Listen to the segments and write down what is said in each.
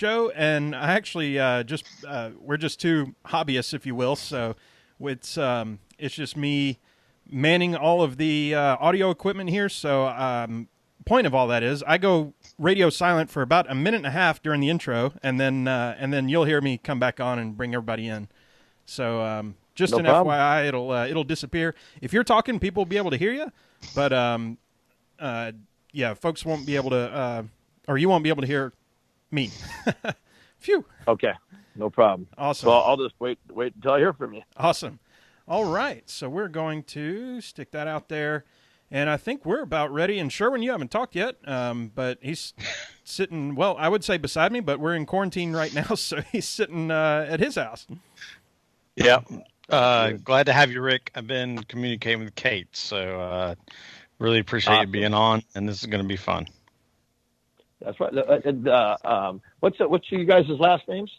show, and I actually we're just two hobbyists, if you will. So it's just me manning all of the audio equipment here. So point of all that is I go radio silent for about a minute and a half during the intro, and then you'll hear me come back on and bring everybody in. So just an FYI, it'll disappear. If you're talking, people will be able to hear you, but folks won't be able to, or you won't be able to hear me. Phew. Okay, no problem. Awesome. So I'll just wait until I hear from you. Awesome. All right, so we're going to stick that out there, and I think we're about ready. And Sherwin, you haven't talked yet, but he's sitting, well, I would say beside me, but we're in quarantine right now, so he's sitting at his house. Yeah. Glad to have you, Rick. I've been communicating with Kate, so really appreciate you being on, and this is going to be fun. That's right. What's you guys' last names?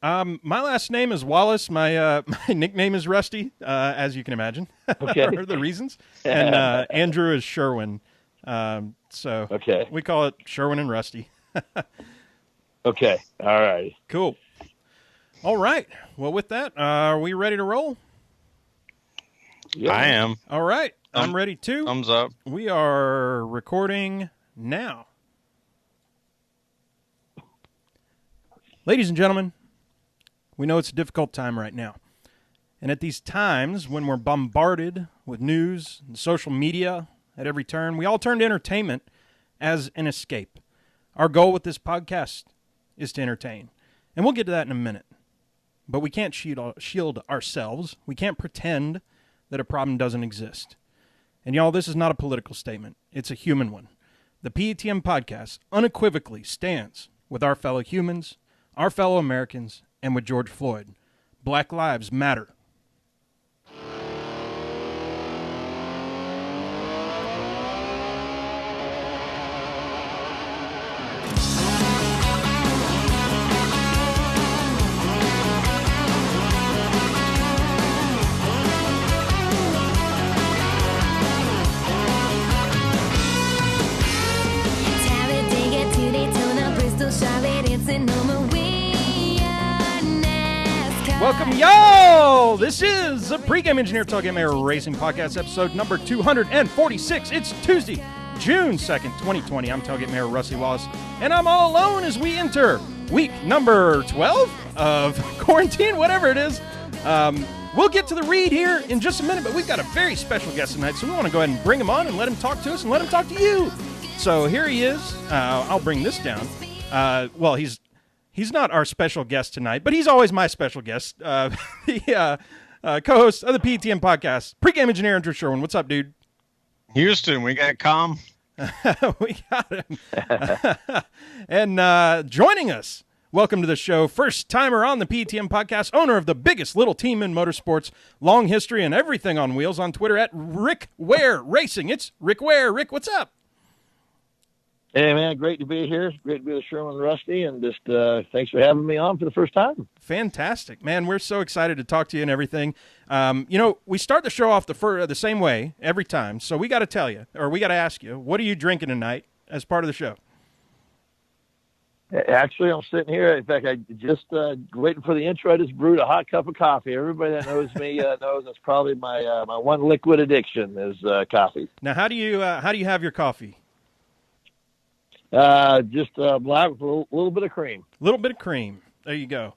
My last name is Wallace. My nickname is Rusty, as you can imagine, okay. for the reasons. And Andrew is Sherwin. So okay. We call it Sherwin and Rusty. Okay. All right. Cool. All right. Well, with that, are we ready to roll? Yeah. I am. All right. I'm ready too. Thumbs up. We are recording now. Ladies and gentlemen, we know it's a difficult time right now. And at these times when we're bombarded with news and social media at every turn, we all turn to entertainment as an escape. Our goal with this podcast is to entertain. And we'll get to that in a minute. But we can't shield ourselves. We can't pretend that a problem doesn't exist. And y'all, this is not a political statement. It's a human one. The PETM podcast unequivocally stands with our fellow humans, our fellow Americans, and with George Floyd. Black lives matter. Welcome, y'all! This is the Pregame Engineer Tailgate Mayor Racing Podcast, episode number 246. It's Tuesday, June 2nd, 2020. I'm Tailgate Mayor Rusty Wallace, and I'm all alone as we enter week number 12 of quarantine, whatever it is. We'll get to the read here in just a minute, but we've got a very special guest tonight, so we want to go ahead and bring him on and let him talk to us and let him talk to you. So here he is. I'll bring this down. Well, He's not our special guest tonight, but he's always my special guest. The co-host of the PTM podcast, Pregame Engineer Andrew Sherwin. What's up, dude? Houston, we got calm. We got him. And joining us, welcome to the show, first timer on the PTM podcast, owner of the biggest little team in motorsports, long history and everything on wheels, on Twitter at Rick Ware Racing. It's Rick Ware. Rick, what's up? Hey, man, great to be here. Great to be with Sherwin and Rusty, and just thanks for having me on for the first time. Fantastic. Man, we're so excited to talk to you and everything. We start the show off the same way every time, so we got to tell you, or we got to ask you, what are you drinking tonight as part of the show? Actually, I'm sitting here. In fact, I just waiting for the intro. I just brewed a hot cup of coffee. Everybody that knows me knows that's probably my one liquid addiction is coffee. Now, how do you have your coffee? Just black with a little bit of cream. A little bit of cream. There you go.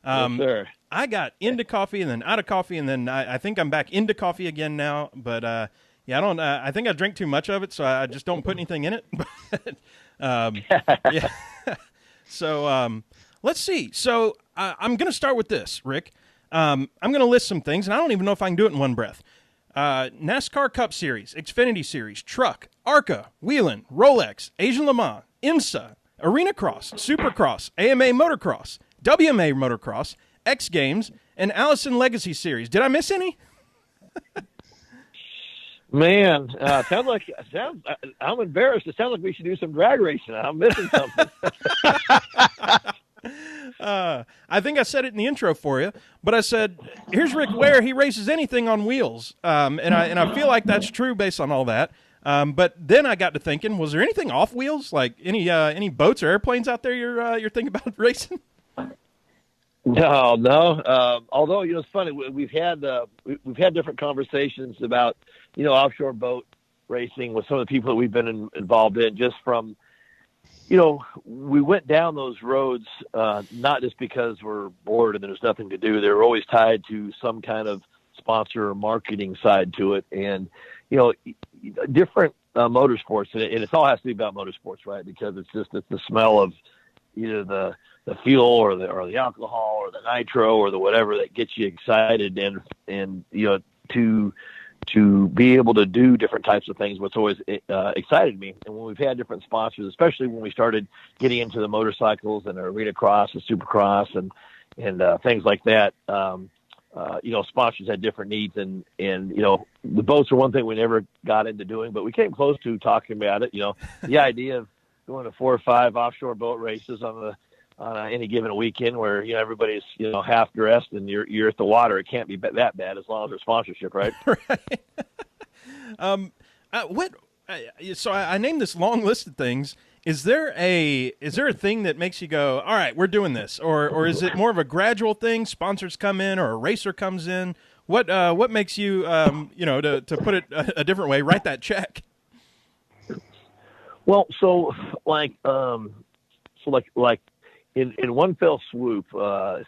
Yes, sir. I got into coffee and then out of coffee, and then I think I'm back into coffee again now. But I don't. I think I drink too much of it, so I just don't put anything in it. Yeah. So let's see. So I'm going to start with this, Rick. I'm going to list some things, and I don't even know if I can do it in one breath. NASCAR Cup Series, Xfinity Series, Truck, ARCA, Whelen, Rolex, Asian Le Mans, IMSA, Arena Cross, Supercross, AMA Motocross, WMA Motocross, X Games, and Allison Legacy Series. Did I miss any? Man, I'm embarrassed. It sounds like we should do some drag racing. I'm missing something. I think I said it in the intro for you, but I said, here's Rick Ware. He races anything on wheels. And I feel like that's true based on all that. But then I got to thinking, was there anything off wheels, like any boats or airplanes out there you're thinking about racing? No. Although it's funny, we've had different conversations about offshore boat racing with some of the people that we've been involved in. Just from we went down those roads not just because we're bored and there's nothing to do. They were always tied to some kind of sponsor or marketing side to it, and different motorsports, and it all has to be about motorsports, right? Because it's the smell of either the fuel or the alcohol or the nitro or the whatever that gets you excited, and to be able to do different types of things, what's always excited me. And when we've had different sponsors, especially when we started getting into the motorcycles and arena cross and supercross and things like that, sponsors had different needs, and the boats are one thing we never got into doing, but we came close to talking about it. The idea of going to 4 or 5 offshore boat races on any given weekend where everybody's half dressed and you're at the water. It can't be that bad as long as there's sponsorship, right? Right. So I named this long list of things. Is there a thing that makes you go, all right, we're doing this, or is it more of a gradual thing? Sponsors come in, or a racer comes in. What makes you to put it a different way, write that check? Well, so like in one fell swoop, we did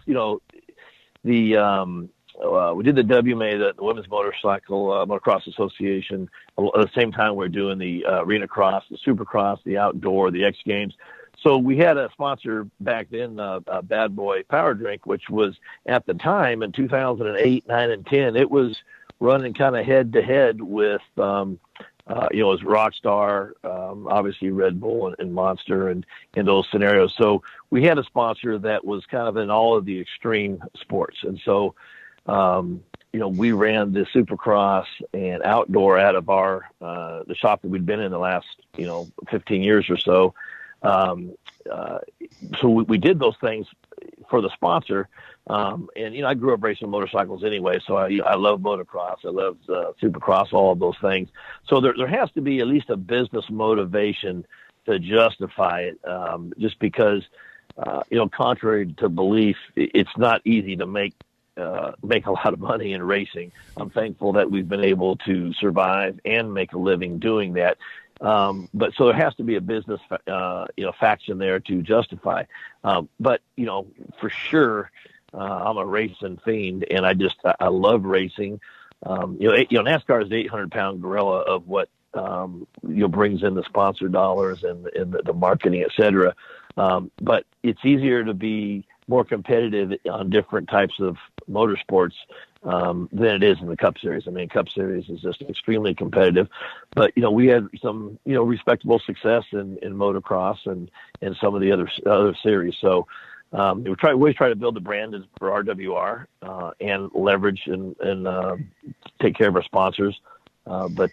the WMA, the Women's Motocross Association. At the same time, we're doing the arena cross, the supercross, the outdoor, the X Games. So we had a sponsor back then, Bad Boy Power Drink, which was at the time in 2008, 9, and 10. It was running kind of head to head with, it was Rockstar, obviously Red Bull and Monster and in those scenarios. So we had a sponsor that was kind of in all of the extreme sports. And so, we ran the supercross and outdoor out of the shop that we'd been in the last, 15 years or so. So we did those things for the sponsor. And, I grew up racing motorcycles anyway, so I love motocross. I love supercross, all of those things. So there has to be at least a business motivation to justify it, just because, contrary to belief, it's not easy to make a lot of money in racing. I'm thankful that we've been able to survive and make a living doing that. But so there has to be a business, faction there to justify. But, for sure, I'm a racing fiend, and I love racing. NASCAR is the 800-pound gorilla of what, brings in the sponsor dollars and the marketing, et cetera. But it's easier to be more competitive on different types of motorsports than it is in the Cup Series. I mean, Cup Series is just extremely competitive, but we had some respectable success in motocross and some of the other series. So we always try to build the brand for RWR and leverage and take care of our sponsors. But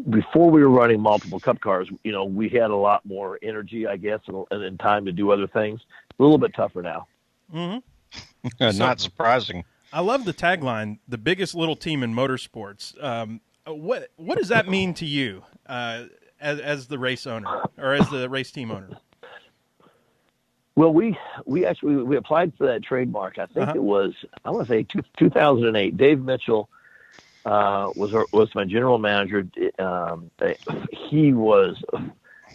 before we were running multiple Cup cars, we had a lot more energy, I guess, and time to do other things. A little bit tougher now. Mm-hmm. Not surprising. I love the tagline, the biggest little team in motorsports. What does that mean to you as the race owner or as the race team owner? Well, we applied for that trademark. I think it was, I want to say 2008. Dave Mitchell was my general manager. He was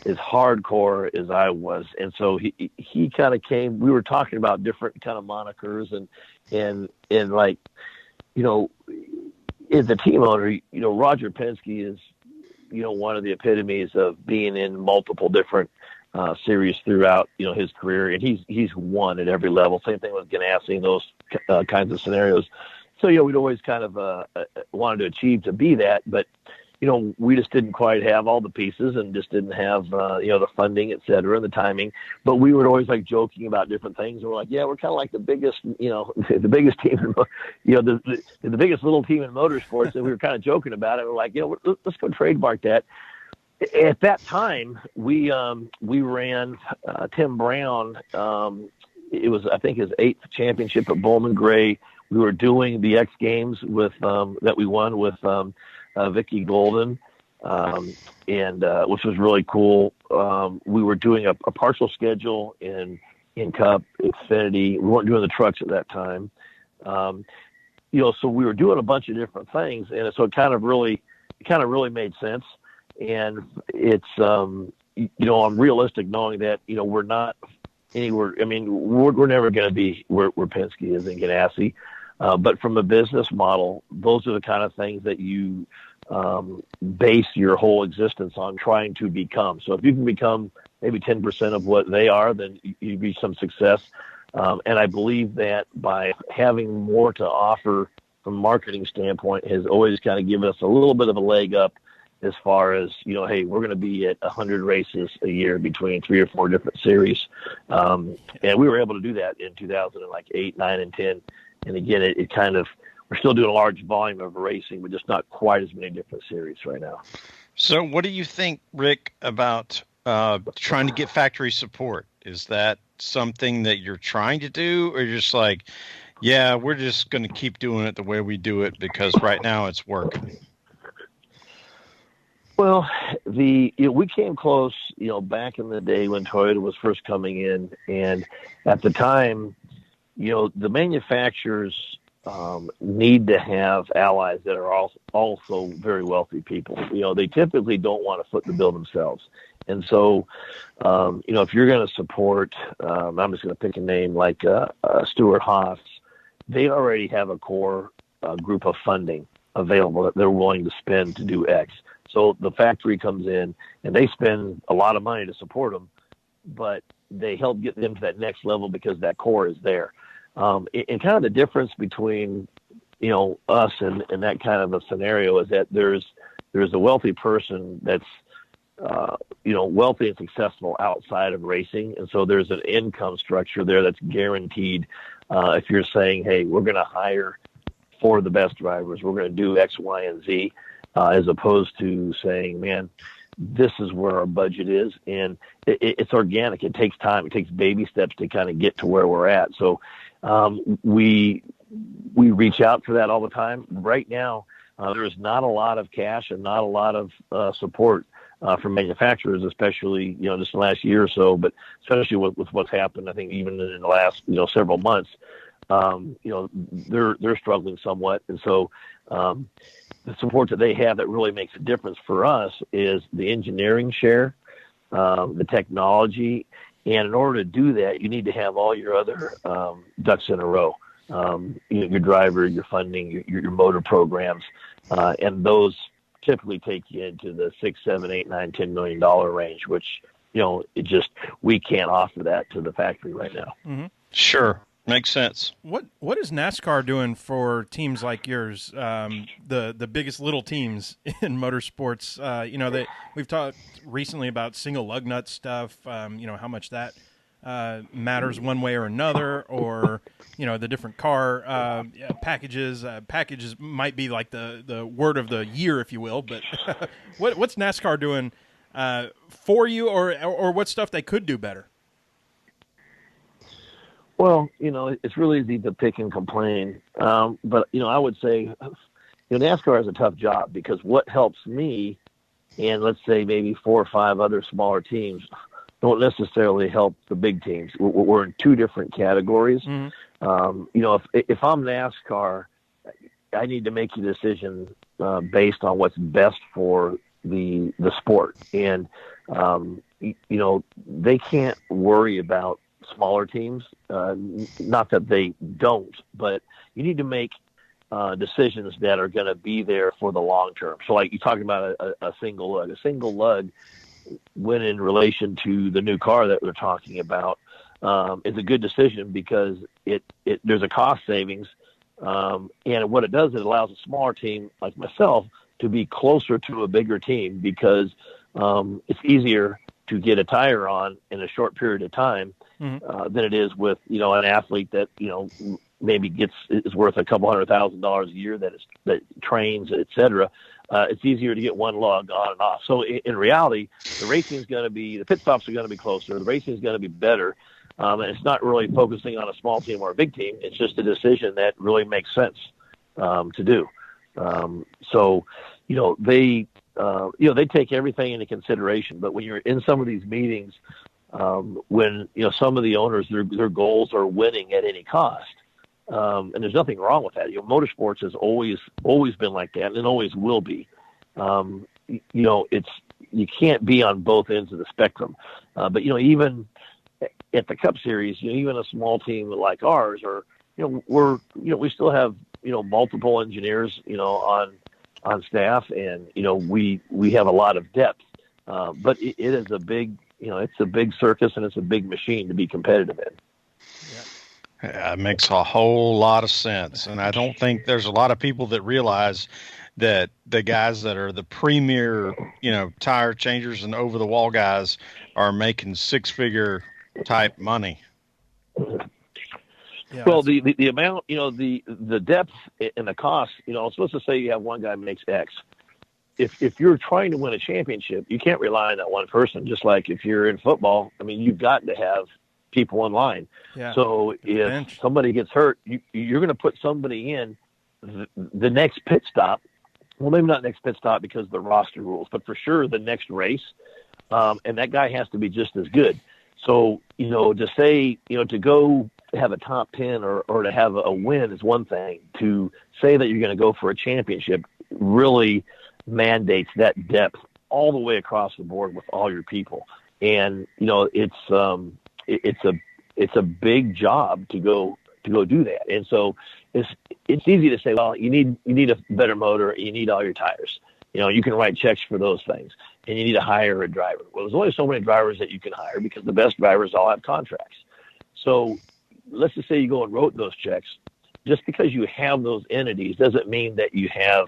as hardcore as I was, and so he kind of came. We were talking about different kind of monikers and like, as a team owner, Roger Penske is, one of the epitomes of being in multiple different series throughout, his career, and he's won at every level. Same thing with Ganassi and those kinds of scenarios. So, we'd always kind of wanted to achieve to be that, but, we just didn't quite have all the pieces and just didn't have, the funding, et cetera, and the timing. But we were always like joking about different things. And we're like, yeah, we're kind of like the biggest, the biggest team, the biggest little team in motorsports. And we were kind of joking about it. We're like, let's go trademark that. At that time, we ran Tim Brown. It was, I think, his 8th championship at Bowman Gray. We were doing the X Games with that we won with Vicky Golden, and which was really cool. We were doing a partial schedule in Cup, Xfinity. We weren't doing the trucks at that time. So we were doing a bunch of different things, and so it kind of really made sense. And it's, I'm realistic knowing that, we're not anywhere. I mean, we're never going to be where Penske is in Ganassi. But from a business model, those are the kind of things that you base your whole existence on trying to become. So if you can become maybe 10% of what they are, then you reach some success. And I believe that by having more to offer from a marketing standpoint has always kind of given us a little bit of a leg up as far as, hey, we're going to be at 100 races a year between 3 or 4 different series. And we were able to do that in 2008, 9, and 10. And again, it kind of, we're still doing a large volume of racing, but just not quite as many different series right now. So what do you think, Rick, about trying to get factory support? Is that something that you're trying to do, or just like, yeah, we're just going to keep doing it the way we do it because right now it's working? Well, we came close, back in the day when Toyota was first coming in, and at the time, the manufacturers need to have allies that are also very wealthy people. They typically don't want to foot the bill themselves. And so, if you're going to support, I'm just going to pick a name like Stuart Haas, they already have a core group of funding available that they're willing to spend to do X. So the factory comes in and they spend a lot of money to support them, but they help get them to that next level because that core is there. And kind of the difference between, us and that kind of a scenario is that there's a wealthy person that's, wealthy and successful outside of racing. And so there's an income structure there that's guaranteed. If you're saying, hey, we're going to hire 4 of the best drivers, we're going to do X, Y, and Z, as opposed to saying, man, this is where our budget is. And it's organic. It takes time. It takes baby steps to kind of get to where we're at. So we reach out for that all the time. Right now, there is not a lot of cash and not a lot of support from manufacturers, especially, just the last year or so, but especially with what's happened, I think even in the last, several months, they're struggling somewhat. And so the support that they have that really makes a difference for us is the engineering share, the technology. And in order to do that, you need to have all your other ducks in a row. Your driver, your funding, your motor programs, and those typically take you into the $6, $7, $8, $9, $10 million range, which we can't offer that to the factory right now. Mm-hmm. Sure, makes sense. What is NASCAR doing for teams like yours, the biggest little teams in motorsports? We've talked recently about single lug nut stuff. How much that matters one way or another, or the different car packages. Packages might be like the word of the year, if you will. But what's NASCAR doing for you, or what stuff they could do better? Well, it's really easy to pick and complain, but I would say, NASCAR has a tough job because what helps me, and let's say maybe 4 or 5 other smaller teams, don't necessarily help the big teams. We're in 2 different categories. Mm-hmm. If I'm NASCAR, I need to make a decision based on what's best for the sport, and they can't worry about smaller teams. Not that they don't, but you need to make decisions that are going to be there for the long term. So like you're talking about a single lug. A single lug, when in relation to the new car that we're talking about, is a good decision because there's a cost savings. And what it does, it allows a smaller team like myself to be closer to a bigger team because it's easier to get a tire on in a short period of time. Mm-hmm. Than it is with, an athlete that, maybe is worth a couple $100,000 a year that trains, et cetera. It's easier to get one lug on and off. So in reality, the pit stops are going to be closer. The racing is going to be better. And it's not really focusing on a small team or a big team. It's just a decision that really makes sense to do. So, they they take everything into consideration. But when you're in some of these meetings, when some of the owners their goals are winning at any cost, and there's nothing wrong with that. Motorsports has always been like that, and it always will be. You can't be on both ends of the spectrum. But even at the Cup Series, even a small team like ours, or we still have multiple engineers on staff, and we have a lot of depth. But it is a big it's a big circus, and it's a big machine to be competitive in. Yeah, it makes a whole lot of sense, and I don't think there's a lot of people that realize that the guys that are the premier, tire changers and over-the-wall guys are making six-figure type money. Yeah, well, the amount, the depth and the cost, I'm supposed to say you have one guy makes X. If you're trying to win a championship, you can't rely on that one person. Just like if you're in football, you've got to have people in line. Yeah. So if somebody gets hurt, you're going to put somebody in the next pit stop. Well, maybe not next pit stop because of the roster rules, but for sure the next race. And that guy has to be just as good. So, to say, to go have a top 10 or to have a win is one thing. To say that you're going to go for a championship really mandates that depth all the way across the board with all your people. And, it's a big job to go do that. And so it's easy to say, well, you need a better motor, you need all your tires. You can write checks for those things, and you need to hire a driver. Well, there's only so many drivers that you can hire because the best drivers all have contracts. So let's just say you go and wrote those checks. Just because you have those entities doesn't mean that you have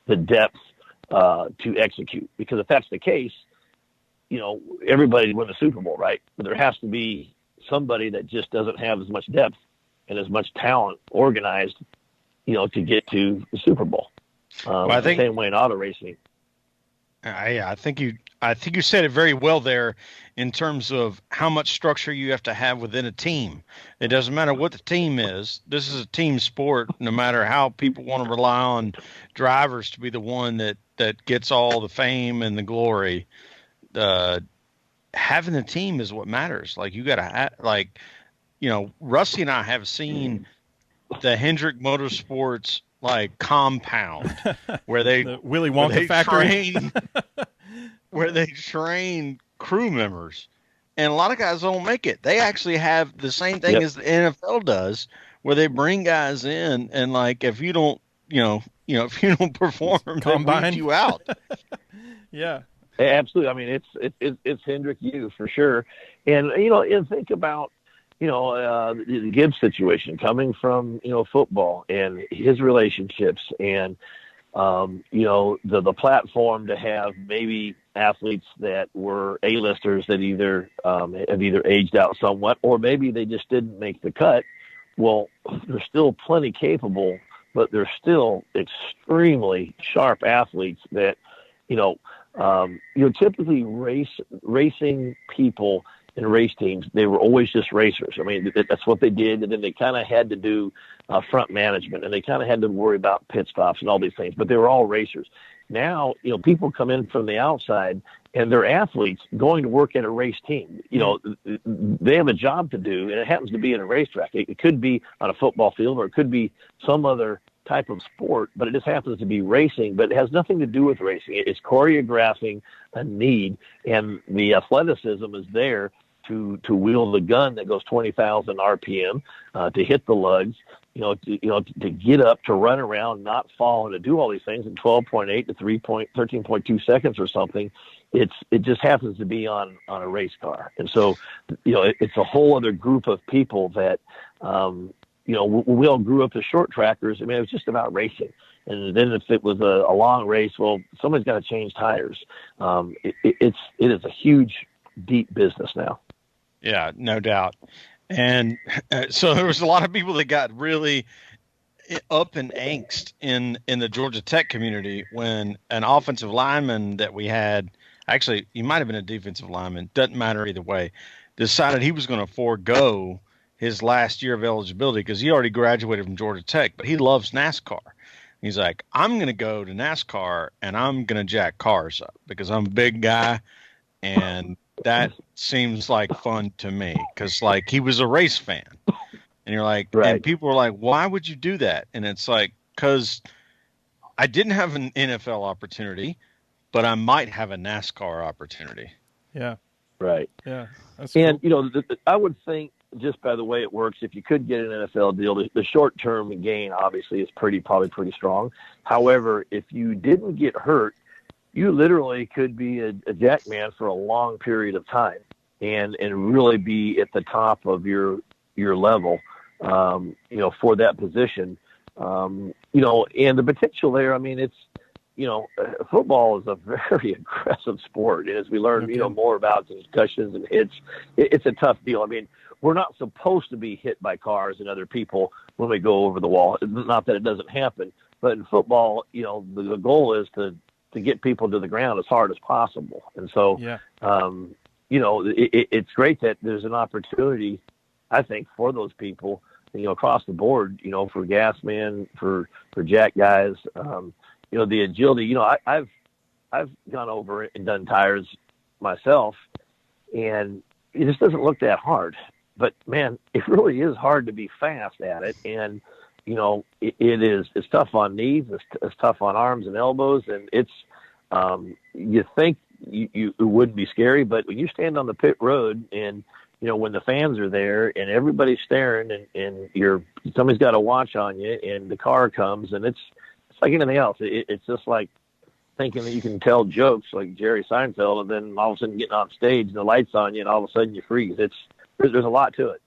the depth to execute. Because if that's the case, everybody win the Super Bowl, right? But there has to be somebody that just doesn't have as much depth and as much talent organized, to get to the Super Bowl. I think the same way in auto racing. I think you said it very well there in terms of how much structure you have to have within a team. It doesn't matter what the team is. This is a team sport, no matter how people want to rely on drivers to be the one that gets all the fame and the glory. Having the team is what matters. Like, you got to Rusty and I have seen the Hendrick Motorsports compound where they the Willy Wonka factory where they train crew members, and a lot of guys don't make it. They actually have the same thing as the NFL does, where they bring guys in, and if you don't if you don't perform, they weed you out. Yeah, absolutely. It's Hendrick U for sure. And and think about the Gibbs situation coming from, football and his relationships and, the platform to have maybe athletes that were A-listers that have either aged out somewhat, or maybe they just didn't make the cut. Well, they're still plenty capable, but they're still extremely sharp athletes that, typically racing people in race teams, they were always just racers. That's what they did, and then they kind of had to do front management, and they kind of had to worry about pit stops and all these things, but they were all racers. Now, people come in from the outside, and they're athletes going to work at a race team. They have a job to do, and it happens to be in a racetrack. It could be on a football field, or it could be some other type of sport, but it just happens to be racing, but it has nothing to do with racing. It's choreographing a need, and the athleticism is there to wield the gun that goes 20,000 RPM, to hit the lugs, to get up, to run around, not fall, and to do all these things in 12.8 to 13.2 seconds or something. It just happens to be on a race car. And so, it's a whole other group of people that, we all grew up as short trackers. It was just about racing. And then if it was a long race, well, somebody's got to change tires. It is a huge, deep business now. Yeah, no doubt. And so there was a lot of people that got really up in angst in the Georgia Tech community when an offensive lineman that we had, actually, he might have been a defensive lineman, doesn't matter either way, decided he was going to forego his last year of eligibility because he already graduated from Georgia Tech, but he loves NASCAR. He's like, I'm going to go to NASCAR and I'm going to jack cars up because I'm a big guy. And that seems like fun to me because, like, he was a race fan. And you're like, Right. and people are like, why would you do that? And it's like, because I didn't have an NFL opportunity, but I might have a NASCAR opportunity. Yeah. Right. Yeah. That's And, cool. I would think just by the way it works, if you could get an NFL deal, the short-term gain obviously is probably pretty strong. However, if you didn't get hurt, you literally could be a jack man for a long period of time and really be at the top of your level, for that position. And the potential there, I mean, it's, football is a very aggressive sport. And as we learn, more about concussions and hits, it's a tough deal. I mean, we're not supposed to be hit by cars and other people when we go over the wall. Not that it doesn't happen, but in football, the goal is to get people to the ground as hard as possible. And so, it's great that there's an opportunity, I think, for those people, across the board, for gas men, for jack guys, the agility. I've gone over and done tires myself, and it just doesn't look that hard. But man, it really is hard to be fast at it, and it's tough on knees, it's tough on arms and elbows, and it's you think it wouldn't be scary, but when you stand on the pit road and when the fans are there and everybody's staring and somebody's got a watch on you and the car comes and it's like anything else. It's just like thinking that you can tell jokes like Jerry Seinfeld and then all of a sudden getting on stage and the light's on you and all of a sudden you freeze. There's a lot to it.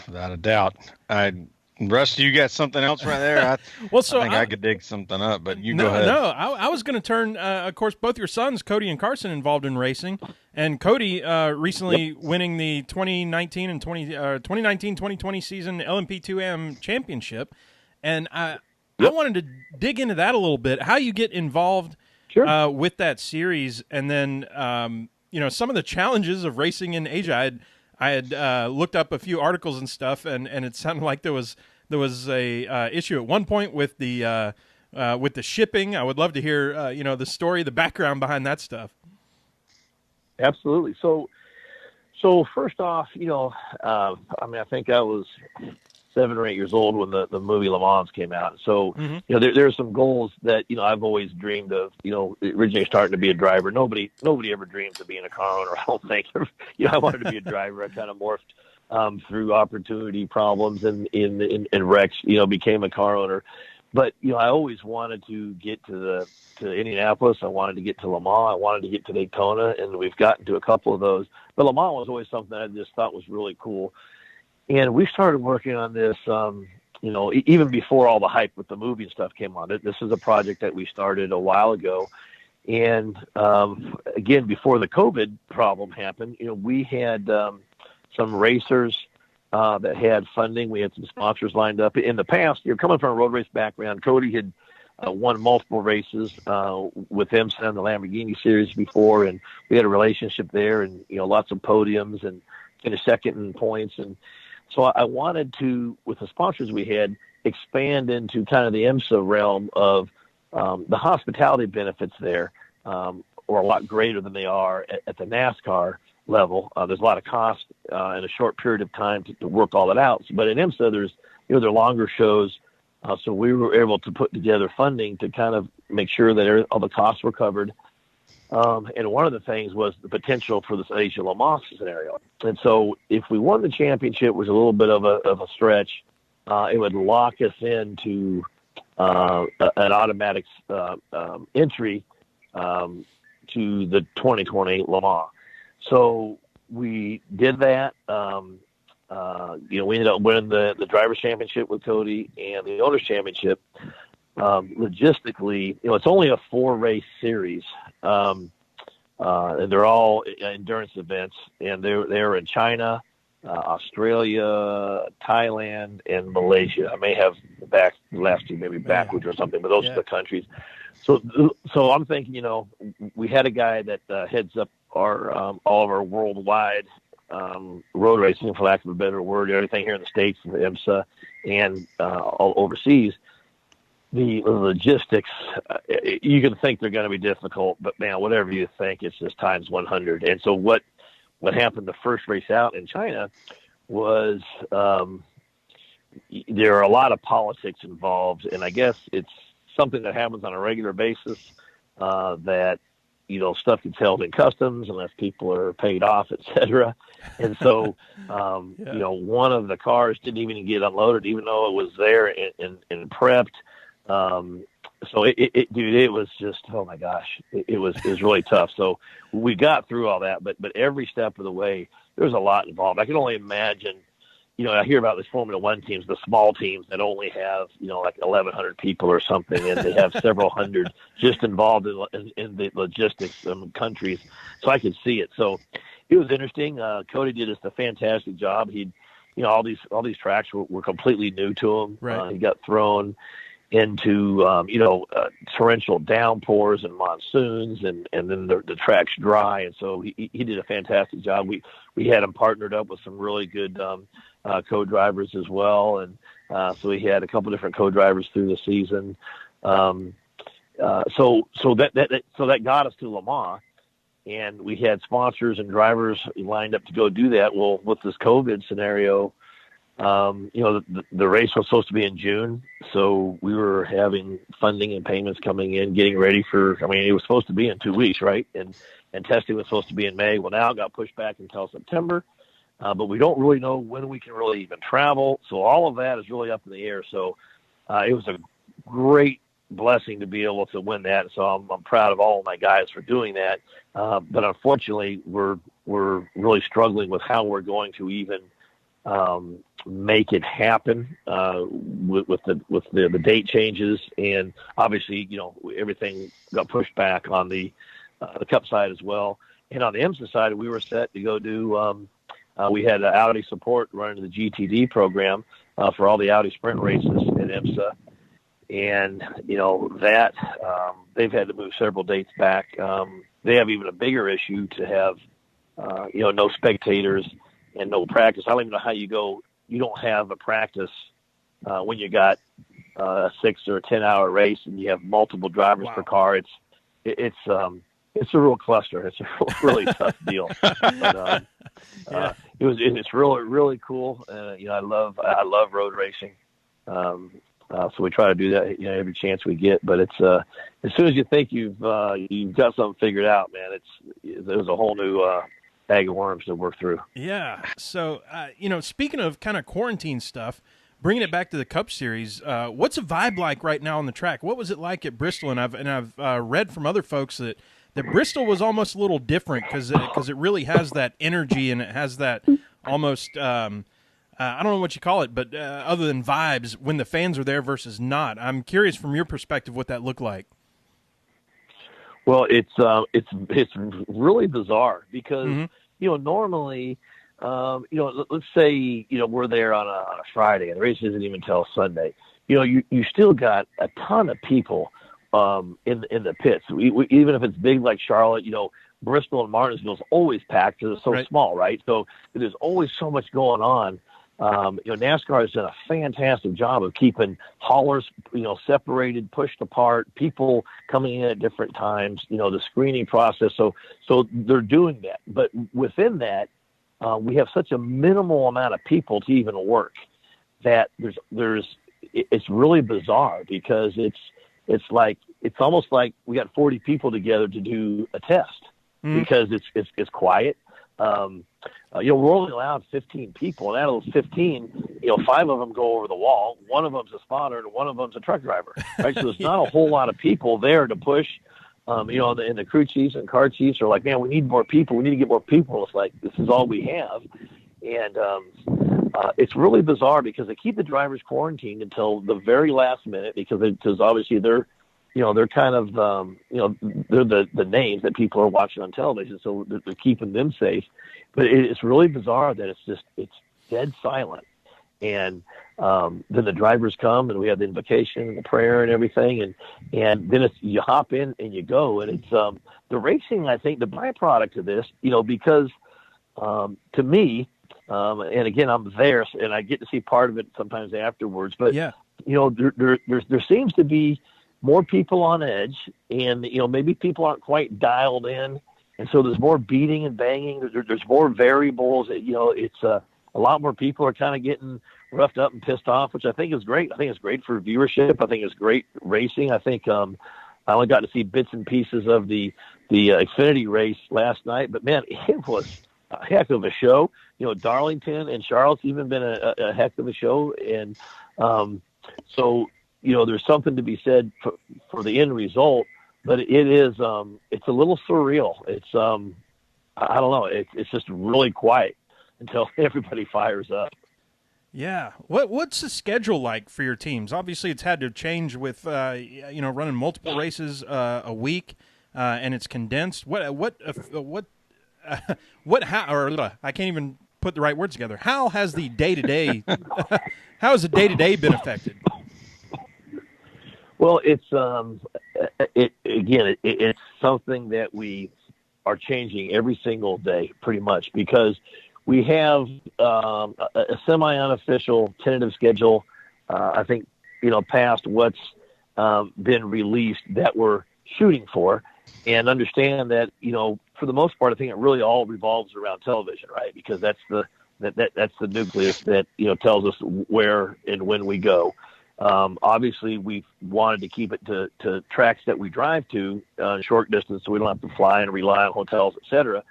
Without a doubt. Rusty, you got something else right there? I think I could dig something up, but go ahead. No, I was going to turn, of course, both your sons, Cody and Carson, involved in racing. And Cody recently winning the 2019-2020 season LMP2M championship. And I wanted to dig into that a little bit, how you get involved with that series. And then, some of the challenges of racing in Asia. I had looked up a few articles and stuff, and it sounded like there was a issue at one point with the shipping. I would love to hear the story, the background behind that stuff. Absolutely. So first off, I think I was 7 or 8 years old when the movie Le Mans came out. So, there's some goals that, I've always dreamed of, originally starting to be a driver. Nobody ever dreams of being a car owner, I don't think. I wanted to be a driver. I kind of morphed through opportunity problems and wrecks, became a car owner. But, I always wanted to get to Indianapolis. I wanted to get to Le Mans. I wanted to get to Daytona, and we've gotten to a couple of those. But Le Mans was always something I just thought was really cool. And we started working on this, even before all the hype with the movie and stuff came on. This is a project that we started a while ago. And, again, before the COVID problem happened, we had some racers that had funding. We had some sponsors lined up. In the past, you're coming from a road race background. Cody had won multiple races with IMSA and the Lamborghini series before, and we had a relationship there and, lots of podiums and finished second in points. And so I wanted to, with the sponsors we had, expand into kind of the IMSA realm of the hospitality benefits there, or a lot greater than they are at the NASCAR level. There's a lot of cost in a short period of time to work all that out. But in IMSA, there's they're longer shows, so we were able to put together funding to kind of make sure that all the costs were covered. And one of the things was the potential for this Asia Le Mans scenario. And so if we won the championship, was a little bit of a stretch. It would lock us into an automatic entry to the 2020 Le Mans. So we did that. We ended up winning the Drivers' Championship with Cody and the Owners' Championship. Logistically, it's only a 4-race series, and they're all endurance events, and they're in China, Australia, Thailand, and Malaysia. I may have the last two maybe backwards or something, but those are the countries. So I'm thinking, we had a guy that heads up our all of our worldwide road racing, for lack of a better word, everything here in the States, the IMSA, and all overseas. the logistics, you can think they're going to be difficult, but man, whatever you think, it's just times 100. And so what happened the first race out in China was there are a lot of politics involved, and I guess it's something that happens on a regular basis, that, stuff gets held in customs unless people are paid off, et cetera. And so, one of the cars didn't even get unloaded, even though it was there and prepped. So it was just, oh my gosh, it was really tough. So we got through all that, but every step of the way, there was a lot involved. I can only imagine, I hear about these Formula One teams, the small teams that only have, like 1,100 people or something, and they have several hundred just involved in the logistics countries. So I could see it. So it was interesting. Cody did just a fantastic job. All these tracks were completely new to him. Right. He got thrown into torrential downpours and monsoons, and then the track's dry, and so he did a fantastic job. We had him partnered up with some really good co-drivers as well, and so he had a couple different co-drivers through the season. So that got us to Le Mans, and we had sponsors and drivers lined up to go do that. Well, with this COVID scenario, the race was supposed to be in June, so we were having funding and payments coming in, getting ready it was supposed to be in 2 weeks, right? And testing was supposed to be in May. Well, now it got pushed back until September, but we don't really know when we can really even travel. So all of that is really up in the air. So it was a great blessing to be able to win that. So I'm proud of all of my guys for doing that. But unfortunately, we're really struggling with how we're going to even make it happen with the date changes, and obviously everything got pushed back on the Cup side as well, and on the IMSA side we were set to go do. We had Audi support running the GTD program for all the Audi sprint races at IMSA, and that they've had to move several dates back. They have even a bigger issue to have no spectators and no practice. I don't even know how you go. You don't have a practice when you got a 6 or 10 hour race and you have multiple drivers per car. It's a real cluster. It's a really tough deal. But, it's really cool. I love road racing. So we try to do that, every chance we get. But it's as soon as you think you've got something figured out, man, there's a whole new bag of worms to work through. Yeah. So, speaking of kind of quarantine stuff, bringing it back to the Cup Series, what's a vibe like right now on the track? What was it like at Bristol? And I've read from other folks that Bristol was almost a little different because it really has that energy and it has that almost I don't know what you call it, but other than vibes when the fans are there versus not. I'm curious from your perspective what that looked like. Well, it's really bizarre because normally, let's say we're there on a Friday and the race isn't even till Sunday. You still got a ton of people in the pits. Even if it's big like Charlotte, Bristol and Martinsville is always packed because it's so small, right? So there's always so much going on. NASCAR has done a fantastic job of keeping haulers, separated, pushed apart, people coming in at different times, the screening process. So they're doing that. But within that, we have such a minimal amount of people to even work that it's really bizarre because it's almost like we got 40 people together to do a test because it's quiet. We're only allowed 15 people, and out of those 15, 5 of them go over the wall. One of them's a spotter, and one of them's a truck driver. Right, so there's not a whole lot of people there to push. And the crew chiefs and car chiefs are like, man, we need more people. We need to get more people. It's like this is all we have, and it's really bizarre because they keep the drivers quarantined until the very last minute because obviously they're kind of they're the names that people are watching on television, so they're keeping them safe. But it's really bizarre that it's dead silent, and then the drivers come and we have the invocation and the prayer and everything, and then you hop in and you go, and it's the racing. I think the byproduct of this, because to me, and again I'm there and I get to see part of it sometimes afterwards, but there seems to be more people on edge, and maybe people aren't quite dialed in, and so there's more beating and banging. There's more variables. It's a lot more people are kind of getting roughed up and pissed off, which I think is great. I think it's great for viewership. I think it's great racing. I think I only got to see bits and pieces of the Xfinity race last night, but man, it was a heck of a show. Darlington and Charlotte's even been a heck of a show, and so there's something to be said for the end result. But it is it's a little surreal. It's I don't know. It's just really quiet until everybody fires up. Yeah. What's the schedule like for your teams? Obviously, it's had to change with running multiple races a week, and it's condensed. I can't even put the right words together. How has the day-to-day been affected? Well, it's it's something that we are changing every single day, pretty much, because we have a semi-unofficial tentative schedule. I think past what's been released that we're shooting for, and understand that for the most part, I think it really all revolves around television, right? Because that's the nucleus that tells us where and when we go. Obviously, we've wanted to keep it to tracks that we drive to short distance, so we don't have to fly and rely on hotels, et cetera.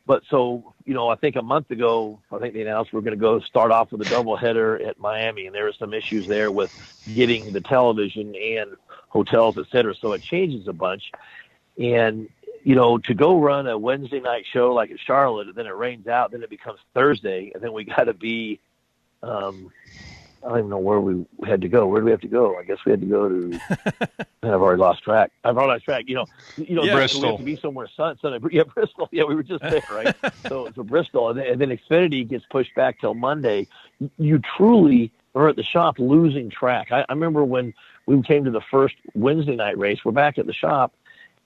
But so, I think a month ago, they announced we're going to go start off with a doubleheader at Miami, and there were some issues there with getting the television and hotels, et cetera. So it changes a bunch. And, to go run a Wednesday night show like at Charlotte, and then it rains out, then it becomes Thursday, and then we got to be I don't even know where we had to go. Where do we have to go? I guess we had to go to. I've already lost track. Bristol. So we have to be somewhere sunny. Yeah, Bristol. Yeah, we were just there, right? so Bristol, and then Xfinity gets pushed back till Monday. You truly are at the shop losing track. I remember when we came to the first Wednesday night race. We're back at the shop,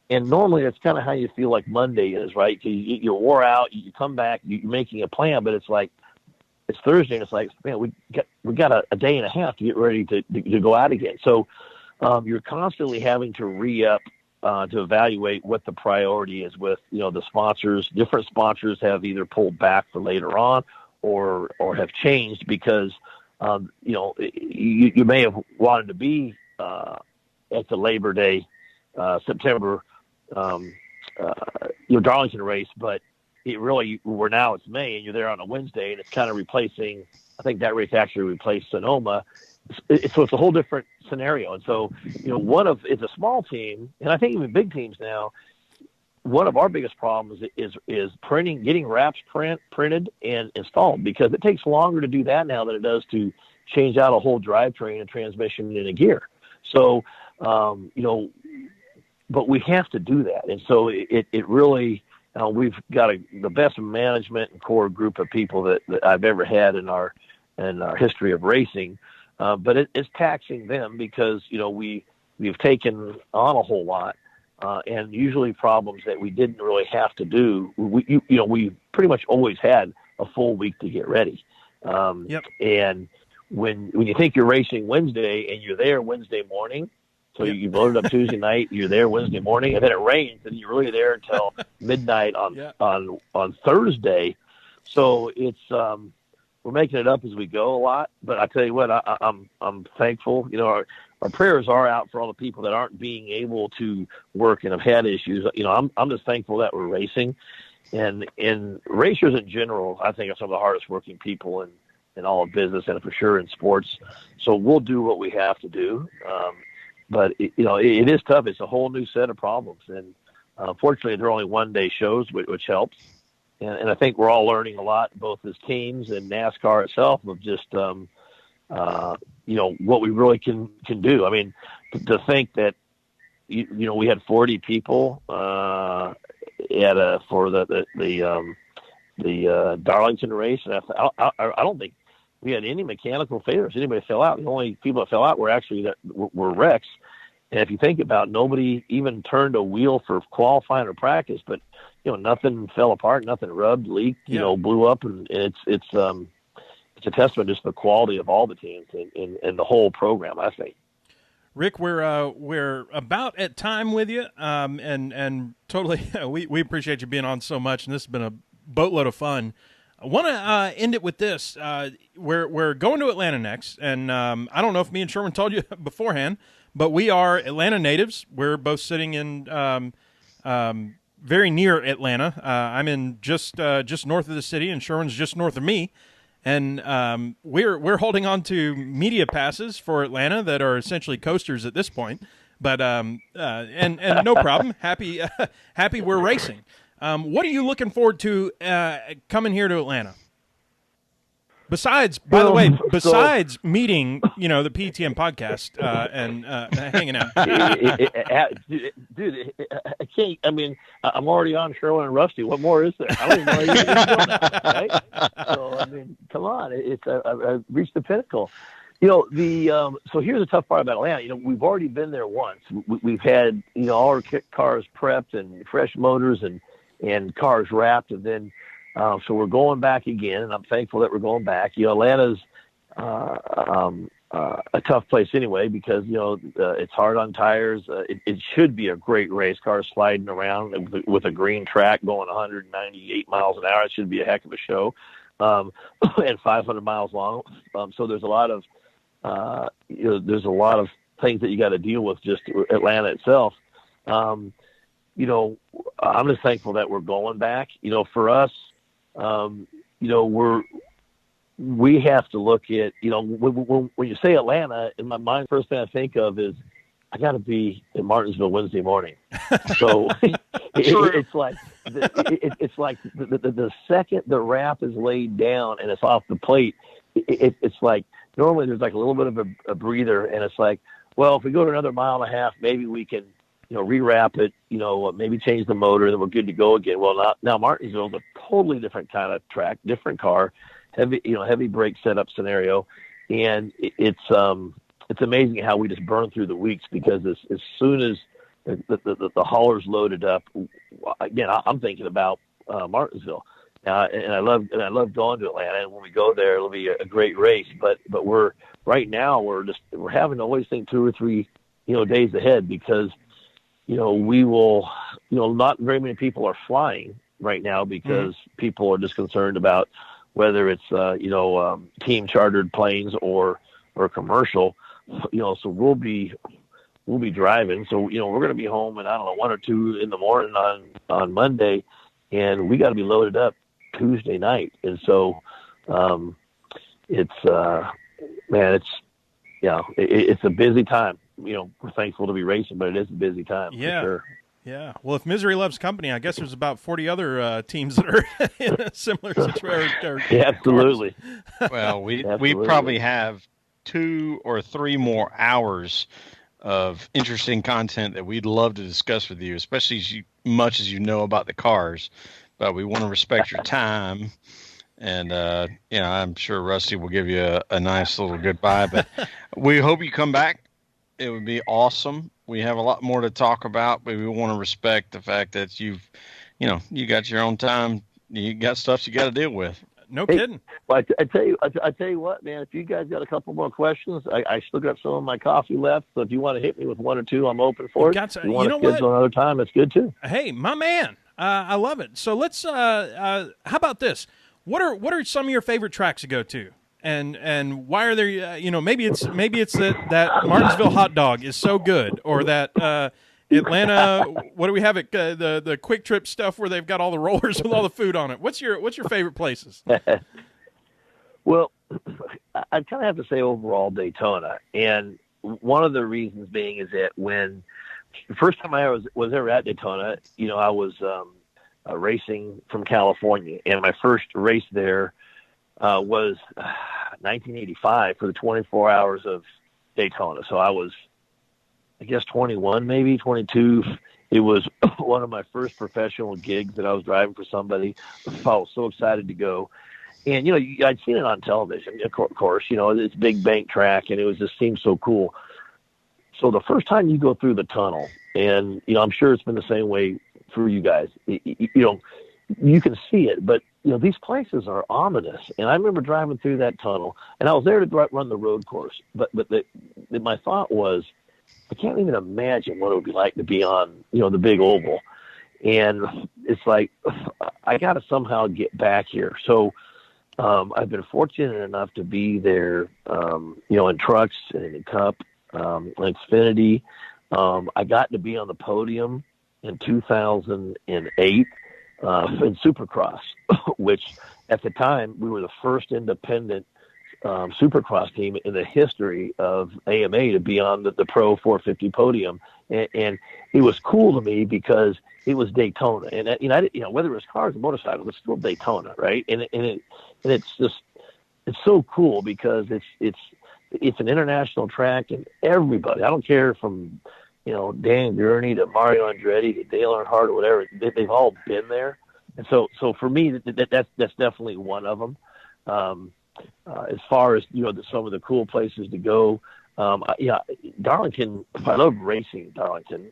and normally that's kind of how you feel like Monday is, right? You're wore out. You come back. You're making a plan, but it's like. It's Thursday, and it's like, man, we got a day and a half to get ready to go out again. So you're constantly having to re-up to evaluate what the priority is with, the sponsors. Different sponsors have either pulled back for later on or have changed because, you may have wanted to be at the Labor Day, September, Darlington race, but it's May and you're there on a Wednesday, and it's kind of replacing, I think that race actually replaced Sonoma. So it's a whole different scenario. And so, it's a small team, and I think even big teams now, one of our biggest problems is getting wraps printed and installed, because it takes longer to do that now than it does to change out a whole drivetrain and transmission and a gear. So, but we have to do that. And so it really, we've got the best management and core group of people that I've ever had in our history of racing, but it's taxing them because we've taken on a whole lot, and usually problems that we didn't really have to do. We pretty much always had a full week to get ready. Yep. And when you think you're racing Wednesday and you're there Wednesday morning. So you loaded up Tuesday night, you're there Wednesday morning, and then it rains, and you're really there until midnight on Thursday. So it's we're making it up as we go a lot. But I tell you what, I'm thankful. Our prayers are out for all the people that aren't being able to work and have had issues. I'm just thankful that we're racing, and racers in general, I think, are some of the hardest working people in all of business and for sure in sports. So we'll do what we have to do. But it is tough. It's a whole new set of problems, and fortunately, they're only one-day shows, which helps. And I think we're all learning a lot, both as teams and NASCAR itself, of just what we really can do. I mean, to think that we had 40 people for the Darlington race, and I don't think we had any mechanical failures. Anybody fell out. The only people that fell out were actually were wrecks. And if you think about it, nobody even turned a wheel for qualifying or practice, but nothing fell apart, nothing rubbed, leaked, blew up, and it's a testament just to the quality of all the teams and the whole program, I think. Rick, we're about at time with you, and totally we appreciate you being on so much, and this has been a boatload of fun. I want to end it with this. We're going to Atlanta next, and I don't know if me and Sherman told you beforehand, but we are Atlanta natives. We're both sitting in very near Atlanta. I'm in just north of the city, and Sherman's just north of me. And we're holding on to media passes for Atlanta that are essentially coasters at this point, but and no problem. Happy we're racing. What are you looking forward to coming here to Atlanta? Besides, by the way, meeting, the PTM podcast and hanging out. Dude, I can't. I mean, I'm already on Sherwin and Rusty. What more is there? I don't even know you're doing that, right? So, I mean, come on. I've reached the pinnacle. So here's the tough part about Atlanta. We've already been there once. We've had, all our cars prepped and fresh motors and cars wrapped, and then so we're going back again, and I'm thankful that we're going back. Atlanta's a tough place anyway because it's hard on tires. It should be a great race. Cars sliding around with a green track going 198 miles an hour. It should be a heck of a show, and 500 miles long. So there's a lot of things that you got to deal with just Atlanta itself. I'm just thankful that we're going back. For us. We have to look at, when you say Atlanta, in my mind, first thing I think of is I got to be in Martinsville Wednesday morning. So it's like the second the wrap is laid down and it's off the plate, it's like normally there's like a little bit of a breather, and it's like, well, if we go to another mile and a half, maybe we can rewrap it, maybe change the motor, and then we're good to go again. Well, now Martinsville's a totally different kind of track, different car, heavy brake setup scenario. And it's amazing how we just burn through the weeks, because as soon as the hauler's loaded up, again, I'm thinking about Martinsville. And I love going to Atlanta, and when we go there, it'll be a great race. But we're having to always think 2 or 3 days ahead, because we will, not very many people are flying right now because people are just concerned about whether it's, team chartered planes or commercial, so we'll be driving. So, we're going to be home at, 1 or 2 in the morning on Monday, and we got to be loaded up Tuesday night. And so, it's a busy time. We're thankful to be racing, but it is a busy time. Yeah. For sure. Yeah. Well, if misery loves company, I guess there's about 40 other teams that are in a similar situation. Yeah, absolutely. Well, we probably have 2 or 3 more hours of interesting content that we'd love to discuss with you, especially as much as you know about the cars. But we want to respect your time. And, I'm sure Rusty will give you a nice little goodbye. But we hope you come back. It would be awesome. We have a lot more to talk about, but we want to respect the fact that you got your own time. You got stuff you got to deal with. No kidding. Well, I tell you what, man, if you guys got a couple more questions, I still got some of my coffee left. So if you want to hit me with 1 or 2, I'm open for it. If you want to schedule another time, it's good too. Hey, my man. I love it. So let's, how about this? What are some of your favorite tracks to go to? And why are there? Maybe it's that Martinsville hot dog is so good, or that Atlanta. What do we have at the Quick Trip stuff where they've got all the rollers with all the food on it? What's your favorite places? Well, I kind of have to say overall Daytona, and one of the reasons being is that when the first time I was ever at Daytona, I was racing from California, and my first race there was 1985 for the 24 hours of Daytona. So I was, I guess, 21, maybe 22. It was one of my first professional gigs that I was driving for somebody. I was so excited to go. And, I'd seen it on television, of course, it's big bank track, and it just seemed so cool. So the first time you go through the tunnel, and, I'm sure it's been the same way for you guys, you can see it, but these places are ominous. And I remember driving through that tunnel, and I was there to run the road course. But my thought was, I can't even imagine what it would be like to be on, the big oval. And it's like, I got to somehow get back here. So I've been fortunate enough to be there, in trucks and in the Cup, Xfinity. I got to be on the podium in 2008 in Supercross, which at the time we were the first independent Supercross team in the history of AMA to be on the Pro 450 podium. And it was cool to me because it was Daytona, and whether it was cars or motorcycles, it's still Daytona, right? And it's so cool because it's an international track, and everybody, I don't care from Dan Gurney to Mario Andretti to Dale Earnhardt or whatever, they've all been there. And so for me, that's definitely one of them. As far as some of the cool places to go, Darlington. I love racing Darlington.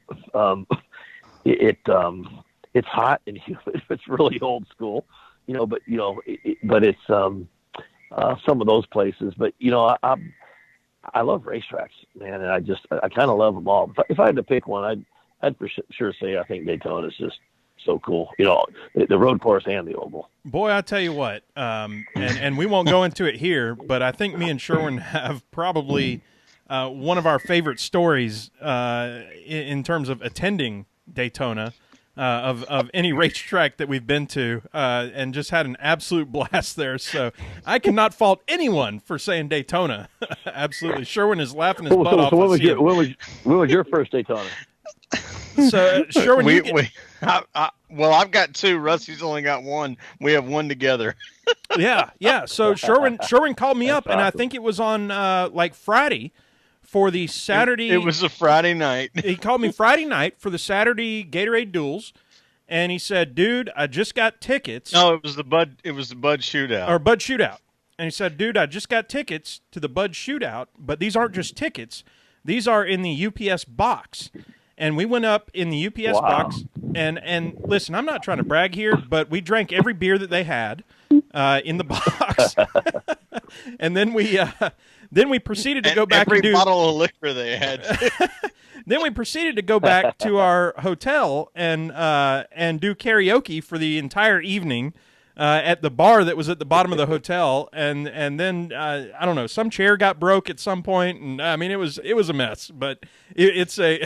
It's hot and humid. It's really old school, but it's some of those places. But I love racetracks, man, and I kind of love them all. If I had to pick one, I'd for sure say I think Daytona is just so cool. The road course and the oval. Boy, I tell you what, and we won't go into it here, but I think me and Sherwin have probably one of our favorite stories in terms of attending Daytona of any racetrack that we've been to, and just had an absolute blast there. So I cannot fault anyone for saying Daytona. Absolutely. Sherwin is laughing his butt off. So when was your first Daytona? So Sherwin, well, I've got two. Rusty's only got one. We have one together. Yeah. So Sherwin called me up, That's and I awesome. think it was on like Friday for the Saturday. It was a Friday night. He called me Friday night for the Saturday Gatorade Duels, and he said, "Dude, I just got tickets." No, it was the Bud Shootout. Or Bud Shootout. And he said, "Dude, I just got tickets to the Bud Shootout, but these aren't just tickets. These are in the UPS box." And we went up in the UPS box, and listen, I'm not trying to brag here, but we drank every beer that they had in the box. And then we proceeded to go back every and do bottle of liquor they had. Then we proceeded to go back to our hotel and do karaoke for the entire evening at the bar that was at the bottom of the hotel. And then I don't know, some chair got broke at some point, and I mean it was a mess. But these are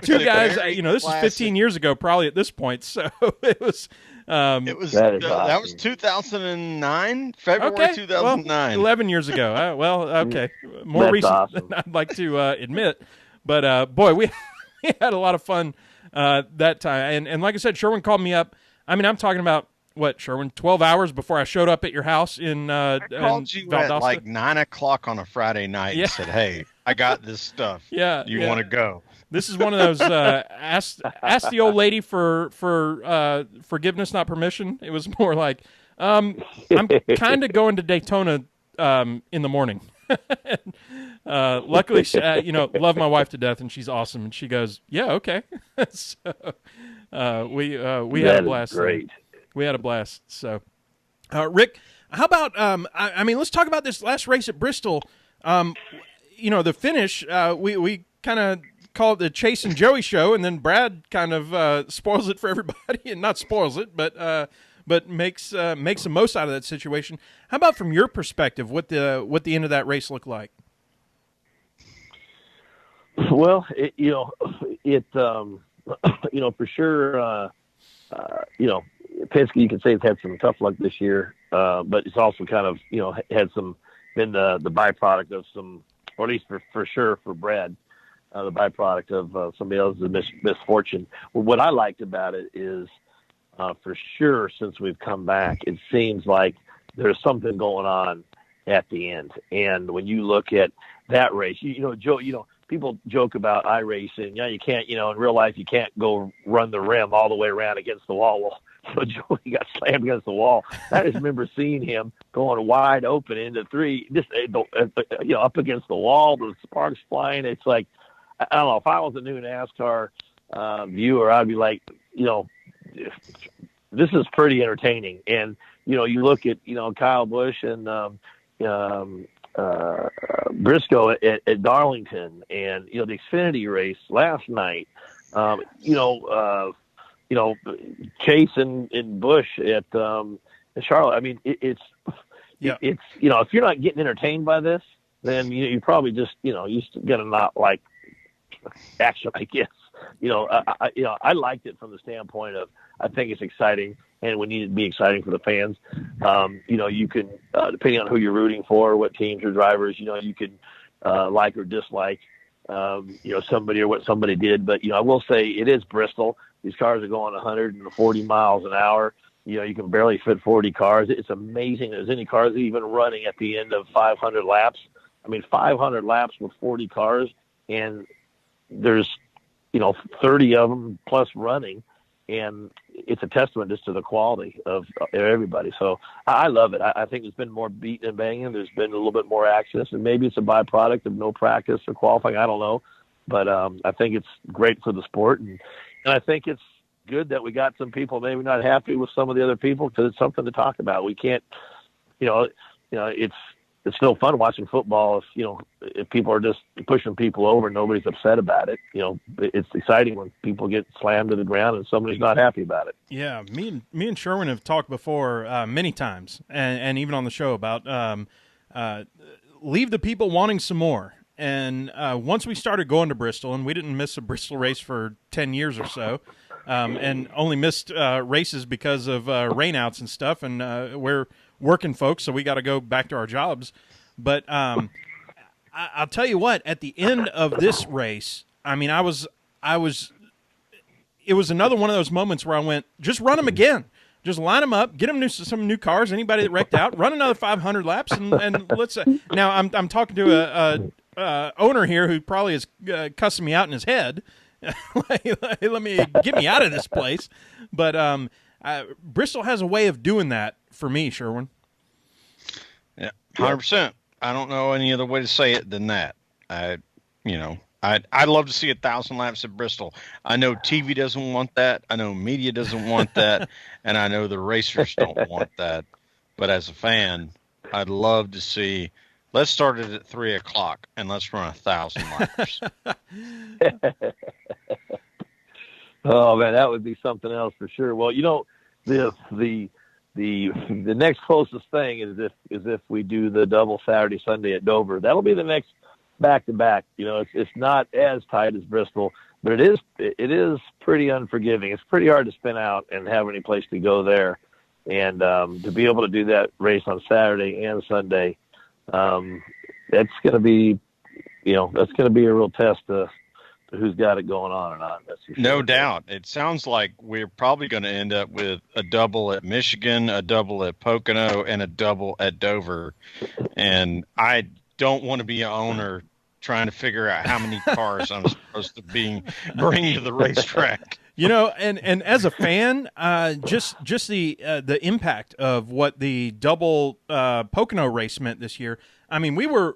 two guys. This is 15 years ago, probably at this point. So it was. That was 2009, February 2009. Well, 11 years ago. Okay, more That's recent awesome. than I'd like to admit. But boy, we had a lot of fun that time. And like I said, Sherwin called me up. I mean, I'm talking about what, Sherwin? 12 hours before I showed up at your house in I called you at Valdosta? like 9:00 on a Friday night and said, "Hey, I got this stuff. You want to go?" This is one of those ask the old lady for forgiveness, not permission. It was more like, I'm kind of going to Daytona in the morning. Luckily, love my wife to death, and she's awesome. And she goes, "Yeah, okay." So we had a blast. Great. We had a blast. So, Rick, how about I mean, let's talk about this last race at Bristol. The finish. We kind of call it the Chase and Joey show, and then Brad kind of spoils it for everybody, and not spoils it, but makes the most out of that situation. How about from your perspective, what the end of that race looked like? Well, for sure, Penske, you can say it's had some tough luck this year, but it's also kind of, had been the byproduct of some, or at least for sure for Brad, the byproduct of somebody else's misfortune. Well, what I liked about it is, for sure, since we've come back, it seems like there's something going on at the end. And when you look at that race, Joe, people joke about iRacing. You can't, in real life, you can't go run the rim all the way around against the wall. Well, Joey got slammed against the wall. I just remember seeing him going wide open into three, just up against the wall, the sparks flying. It's like, I don't know, if I was a new NASCAR viewer, I'd be like, this is pretty entertaining. And, you look at, Kyle Busch and Briscoe at Darlington, and, the Xfinity race last night, Chase and Busch at Charlotte. I mean, it's if you're not getting entertained by this, then you probably just you're gonna not like action, I guess. I liked it from the standpoint of I think it's exciting, and we need it to be exciting for the fans. You can depending on who you're rooting for, what teams or drivers, you can like or dislike somebody or what somebody did. But I will say it is Bristol. These cars are going 140 miles an hour. You can barely fit 40 cars. It's amazing there's any cars even running at the end of 500 laps. I mean, 500 laps with 40 cars, and there's 30 of them plus running, and it's a testament just to the quality of everybody. So I love it. I think there's been more beating and banging. There's been a little bit more access, and maybe it's a byproduct of no practice or qualifying. I don't know, but I think it's great for the sport, and I think it's good that we got some people maybe not happy with some of the other people because it's something to talk about. We can't, it's no fun watching football if people are just pushing people over and nobody's upset about it. It's exciting when people get slammed to the ground and somebody's not happy about it. Yeah, me and Sherwin have talked before many times, and even on the show about leave the people wanting some more. And once we started going to Bristol, and we didn't miss a Bristol race for 10 years or so, and only missed races because of rainouts and stuff, and we're working folks, so we got to go back to our jobs. But I'll tell you what, at the end of this race, I mean, it was another one of those moments where I went, just run them again. Just line them up, get them some new cars, anybody that wrecked out, run another 500 laps, and let's now I'm talking to a owner here who probably is cussing me out in his head. Let me get me out of this place. But Bristol has a way of doing that for me, Sherwin. Yeah, 100%. I don't know any other way to say it than that. I'd love to see 1,000 laps at Bristol. I know TV doesn't want that. I know media doesn't want that. And I know the racers don't want that. But as a fan, I'd love to see, let's start it at 3:00 and let's run 1,000 laps. Oh man, that would be something else for sure. Well, the next closest thing is if we do the double Saturday Sunday at Dover. That'll be the next back-to-back. It's not as tight as Bristol, but it is pretty unforgiving. It's pretty hard to spin out and have any place to go there, and to be able to do that race on Saturday and Sunday, that's going to be a real test to who's got it going on or not. That's for sure. No doubt. It sounds like we're probably going to end up with a double at Michigan, a double at Pocono, and a double at Dover. And I don't want to be an owner trying to figure out how many cars I'm supposed to bring to the racetrack. And as a fan, just the impact of what the double Pocono race meant this year. I mean, we were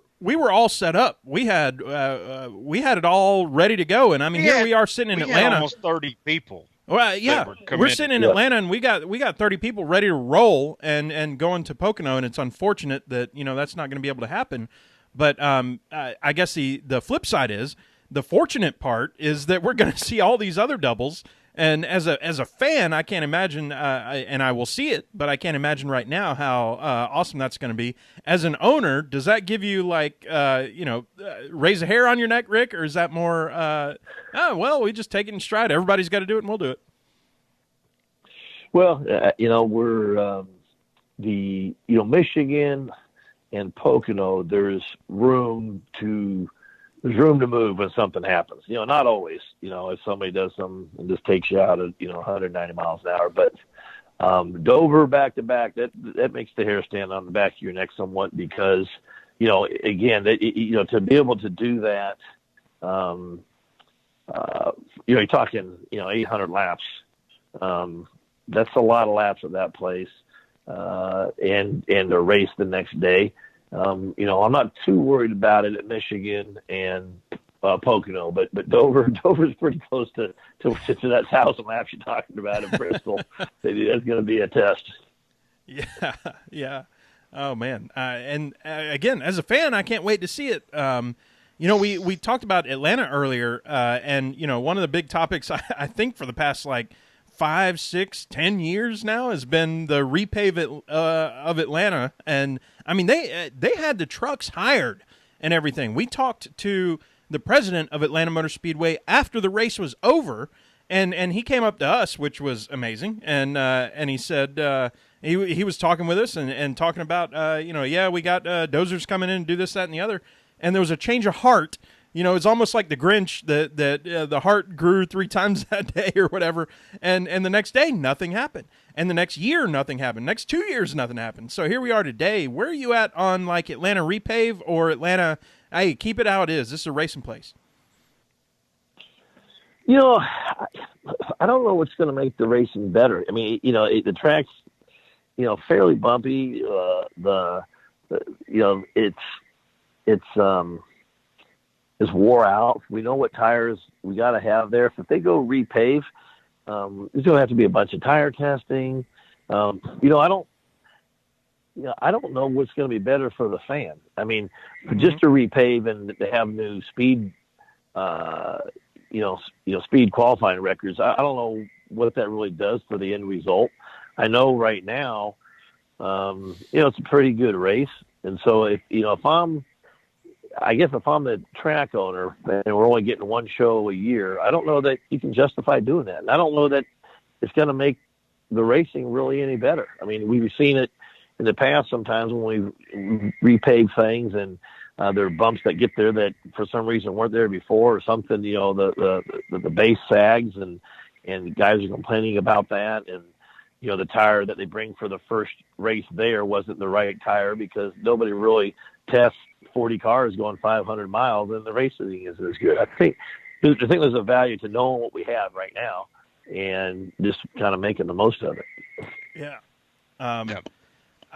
all set up. We had it all ready to go, and I mean, here we are sitting in Atlanta. Had almost 30 people. Well, yeah, we're sitting in Atlanta, and we got 30 people ready to roll and going to Pocono, and it's unfortunate that that's not going to be able to happen. But I guess the flip side is, the fortunate part is that we're going to see all these other doubles. And as a fan, I can't imagine, and I will see it, but I can't imagine right now how awesome that's going to be. As an owner, does that give you raise a hair on your neck, Rick, or is that more, we just take it in stride. Everybody's got to do it, and we'll do it. Well, we're Michigan and Pocono. There's room to move when something happens. Not always. If somebody does something and just takes you out at 190 miles an hour, but Dover back to back, that makes the hair stand on the back of your neck somewhat because again to be able to do that, you're talking 800 laps. That's a lot of laps at that place, and a race the next day. I'm not too worried about it at Michigan and Pocono, but Dover's pretty close to that 1,000 laps you're talking about in Bristol. That's going to be a test. Yeah, yeah. Oh man, and again, as a fan, I can't wait to see it. We talked about Atlanta earlier, and one of the big topics I think for the past like 5, 6, 10 years now has been the repave of Atlanta, and I mean they had the trucks hired and everything. We talked to the president of Atlanta Motor Speedway after the race was over, and he came up to us, which was amazing, and he said he was talking with us and talking about we got dozers coming in and do this, that, and the other, and there was a change of heart. It's almost like the Grinch that the heart grew 3 times that day or whatever, and the next day nothing happened, and the next year nothing happened, next 2 years nothing happened. So here we are today. Where are you at on like Atlanta repave or Atlanta? Hey, keep it how it is. This is a racing place. I don't know what's going to make the racing better. I mean, the track's fairly bumpy. It's wore out. We know what tires we got to have there. If they go repave, there's going to have to be a bunch of tire testing. I don't know what's going to be better for the fan. I mean, just to repave and to have new speed, speed qualifying records. I don't know what that really does for the end result. I know right now, it's a pretty good race, and so if I'm the track owner and we're only getting one show a year, I don't know that you can justify doing that. And I don't know that it's going to make the racing really any better. I mean, we've seen it in the past sometimes when we repave things and there are bumps that get there that for some reason weren't there before or something, the base sags and guys are complaining about that. And, the tire that they bring for the first race there wasn't the right tire because nobody really tests 40 cars going 500 miles, and the racing isn't as good. I think there's a value to knowing what we have right now and just kind of making the most of it. Yeah. I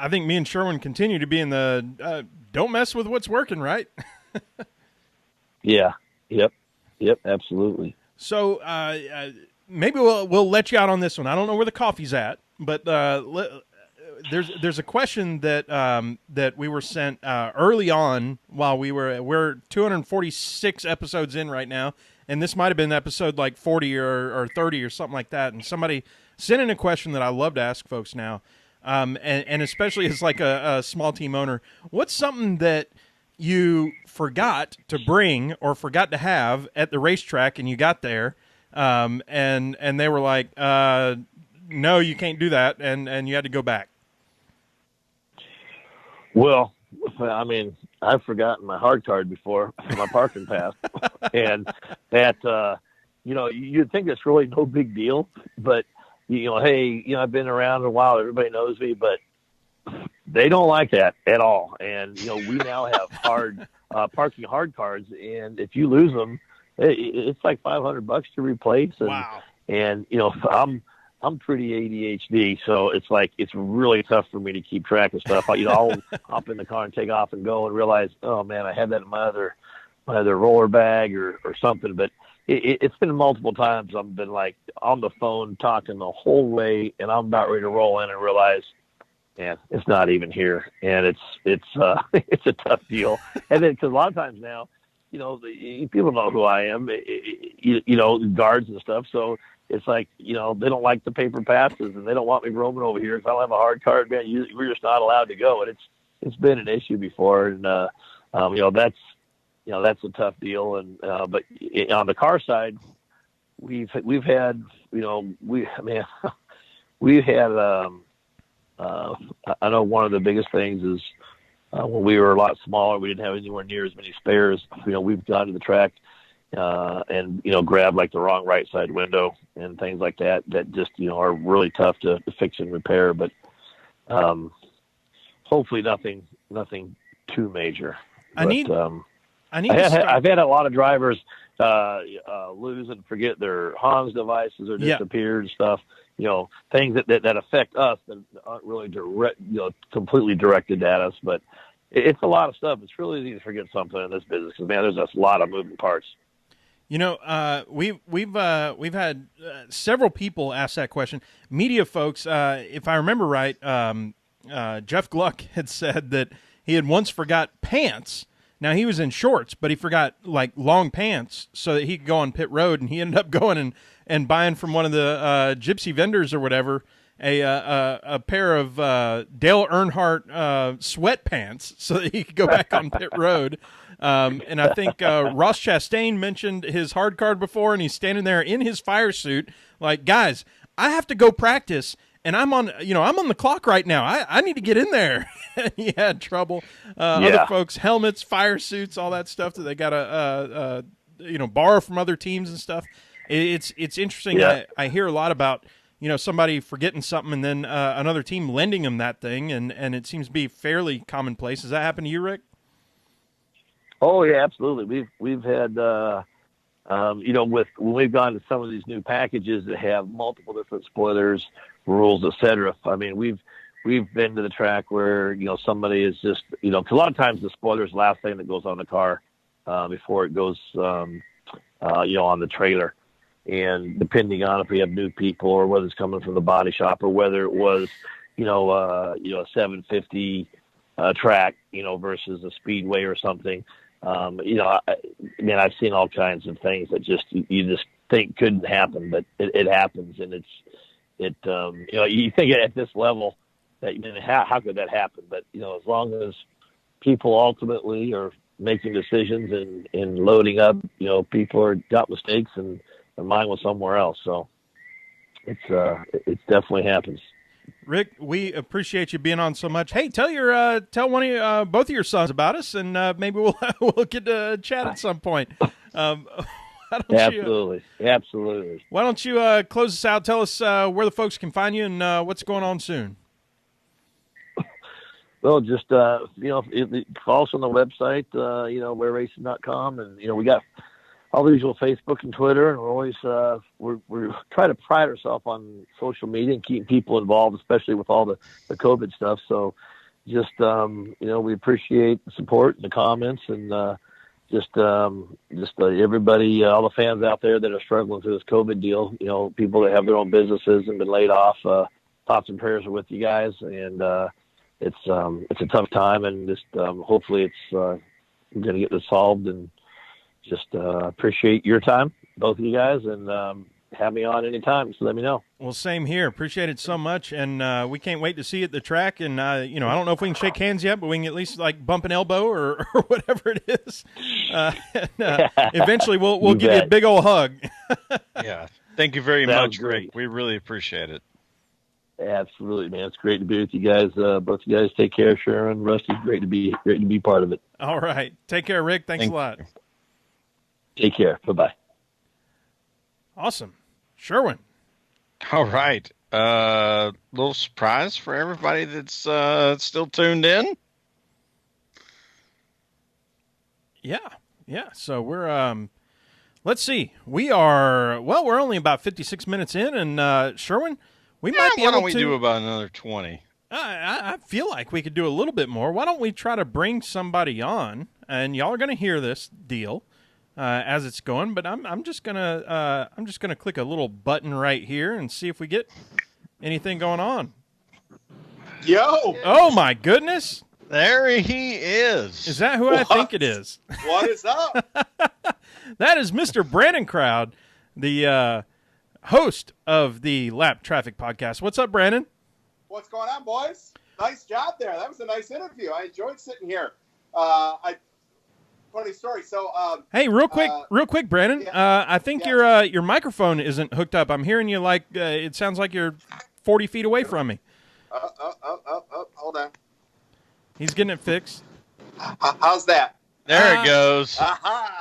think me and Sherwin continue to be in the don't mess with what's working, right? Yeah. Yep, absolutely. So maybe we'll let you out on this one. I don't know where the coffee's at, but there's a question that we were sent early on while we're 246 episodes in right now, and this might have been episode like 40 or 30 or something like that. And somebody sent in a question that I love to ask folks now, and especially as like a small team owner, what's something that you forgot to bring or forgot to have at the racetrack and you got there, and they were like, no, you can't do that, and you had to go back? Well, I mean, I've forgotten my hard card before, my parking pass, and that, you'd think it's really no big deal, but, hey, I've been around a while, everybody knows me, but they don't like that at all. And, we now have parking hard cards, and if you lose them, it's like $500 to replace. And, wow. And, I'm pretty ADHD, so it's like it's really tough for me to keep track of stuff. I'll hop in the car and take off and go and realize, oh man, I had that in my other roller bag or something. But it's been multiple times I've been like on the phone talking the whole way, and I'm about ready to roll in and realize, man, it's not even here, and it's a tough deal. And then because a lot of times now, people know who I am, guards and stuff, so. It's like, they don't like the paper passes and they don't want me roaming over here. If I don't have a hard card, man, we're just not allowed to go. And it's been an issue before. And, that's a tough deal. And, but on the car side, we've had, we've had, I know one of the biggest things is when we were a lot smaller, we didn't have anywhere near as many spares. We've gone to the track, and grab like the wrong right side window and things like that just are really tough to fix and repair, but hopefully nothing too major. I've had a lot of drivers lose and forget their Hans devices or disappeared and stuff, things that affect us that aren't really direct, completely directed at us, but it's a lot of stuff. It's really easy to forget something in this business because, man, there's just a lot of moving parts. You know, we've had several people ask that question. Media folks, if I remember right, Jeff Gluck had said that he had once forgot pants. Now, he was in shorts, but he forgot, like, long pants so that he could go on pit road, and he ended up going and buying from one of the gypsy vendors or whatever a pair of Dale Earnhardt sweatpants so that he could go back on pit road. And I think Ross Chastain mentioned his hard card before, and he's standing there in his fire suit like, guys, I have to go practice. And I'm on the clock right now. I need to get in there. He had trouble. Other folks, helmets, fire suits, all that stuff that they got to borrow from other teams and stuff. It's interesting. Yeah. I hear a lot about somebody forgetting something and then another team lending them that thing, and it seems to be fairly commonplace. Does that happen to you, Rick? Oh yeah, absolutely. We've had when we've gone to some of these new packages that have multiple different spoilers, rules, etc. I mean, we've been to the track where somebody is just because a lot of times the spoiler is the last thing that goes on the car before it goes on the trailer, and depending on if we have new people or whether it's coming from the body shop or whether it was a 750 track versus a speedway or something. I've seen all kinds of things that you just think couldn't happen, but it happens, and you think at this level that how could that happen? But as long as people ultimately are making decisions and loading up, people got mistakes and their mind was somewhere else. So it definitely happens. Rick, we appreciate you being on so much. Hey, tell one of both of your sons about us, and maybe we'll get to chat at some point. Absolutely. Why don't you close us out? Tell us where the folks can find you and what's going on soon. Well, just follow us on the website, wareracing.com, and we got all the usual Facebook and Twitter, and we're always we're trying to pride ourselves on social media and keeping people involved, especially with all the COVID stuff. So just we appreciate the support and the comments, and everybody, all the fans out there that are struggling through this COVID deal. People that have their own businesses and been laid off. Thoughts and prayers are with you guys, and it's a tough time, and just hopefully it's going to get this solved. And just appreciate your time, both of you guys, and have me on anytime, so let me know. Well, same here. Appreciate it so much, and we can't wait to see you at the track. And I don't know if we can shake hands yet, but we can at least bump an elbow or whatever it is. Eventually, we'll give you a big old hug. Yeah, thank you very much, Rick. We really appreciate it. Absolutely, man. It's great to be with you guys. Both you guys, take care, Sharon, Rusty. Great to be part of it. All right, take care, Rick. Thanks a lot. Take care. Bye-bye. Awesome. Sherwin. All right. Little surprise for everybody that's still tuned in. Yeah. So we're, let's see. We're only about 56 minutes in, and Sherwin, we might be able to. Why don't we do about another 20? I feel like we could do a little bit more. Why don't we try to bring somebody on, and y'all are going to hear this deal as it's going, but I'm just gonna click a little button right here and see if we get anything going on. Yo! Oh my goodness! There he is. Is that who I think it is? What is up? That is Mr. Brandon Crowd, the host of the Lap Traffic Podcast. What's up, Brandon? What's going on, boys? Nice job there. That was a nice interview. I enjoyed sitting here. Funny story. So, hey, real quick, Brandon. Yeah. I think your microphone isn't hooked up. I'm hearing you like it sounds like you're 40 feet away from me. Hold on. He's getting it fixed. How's that? There it goes.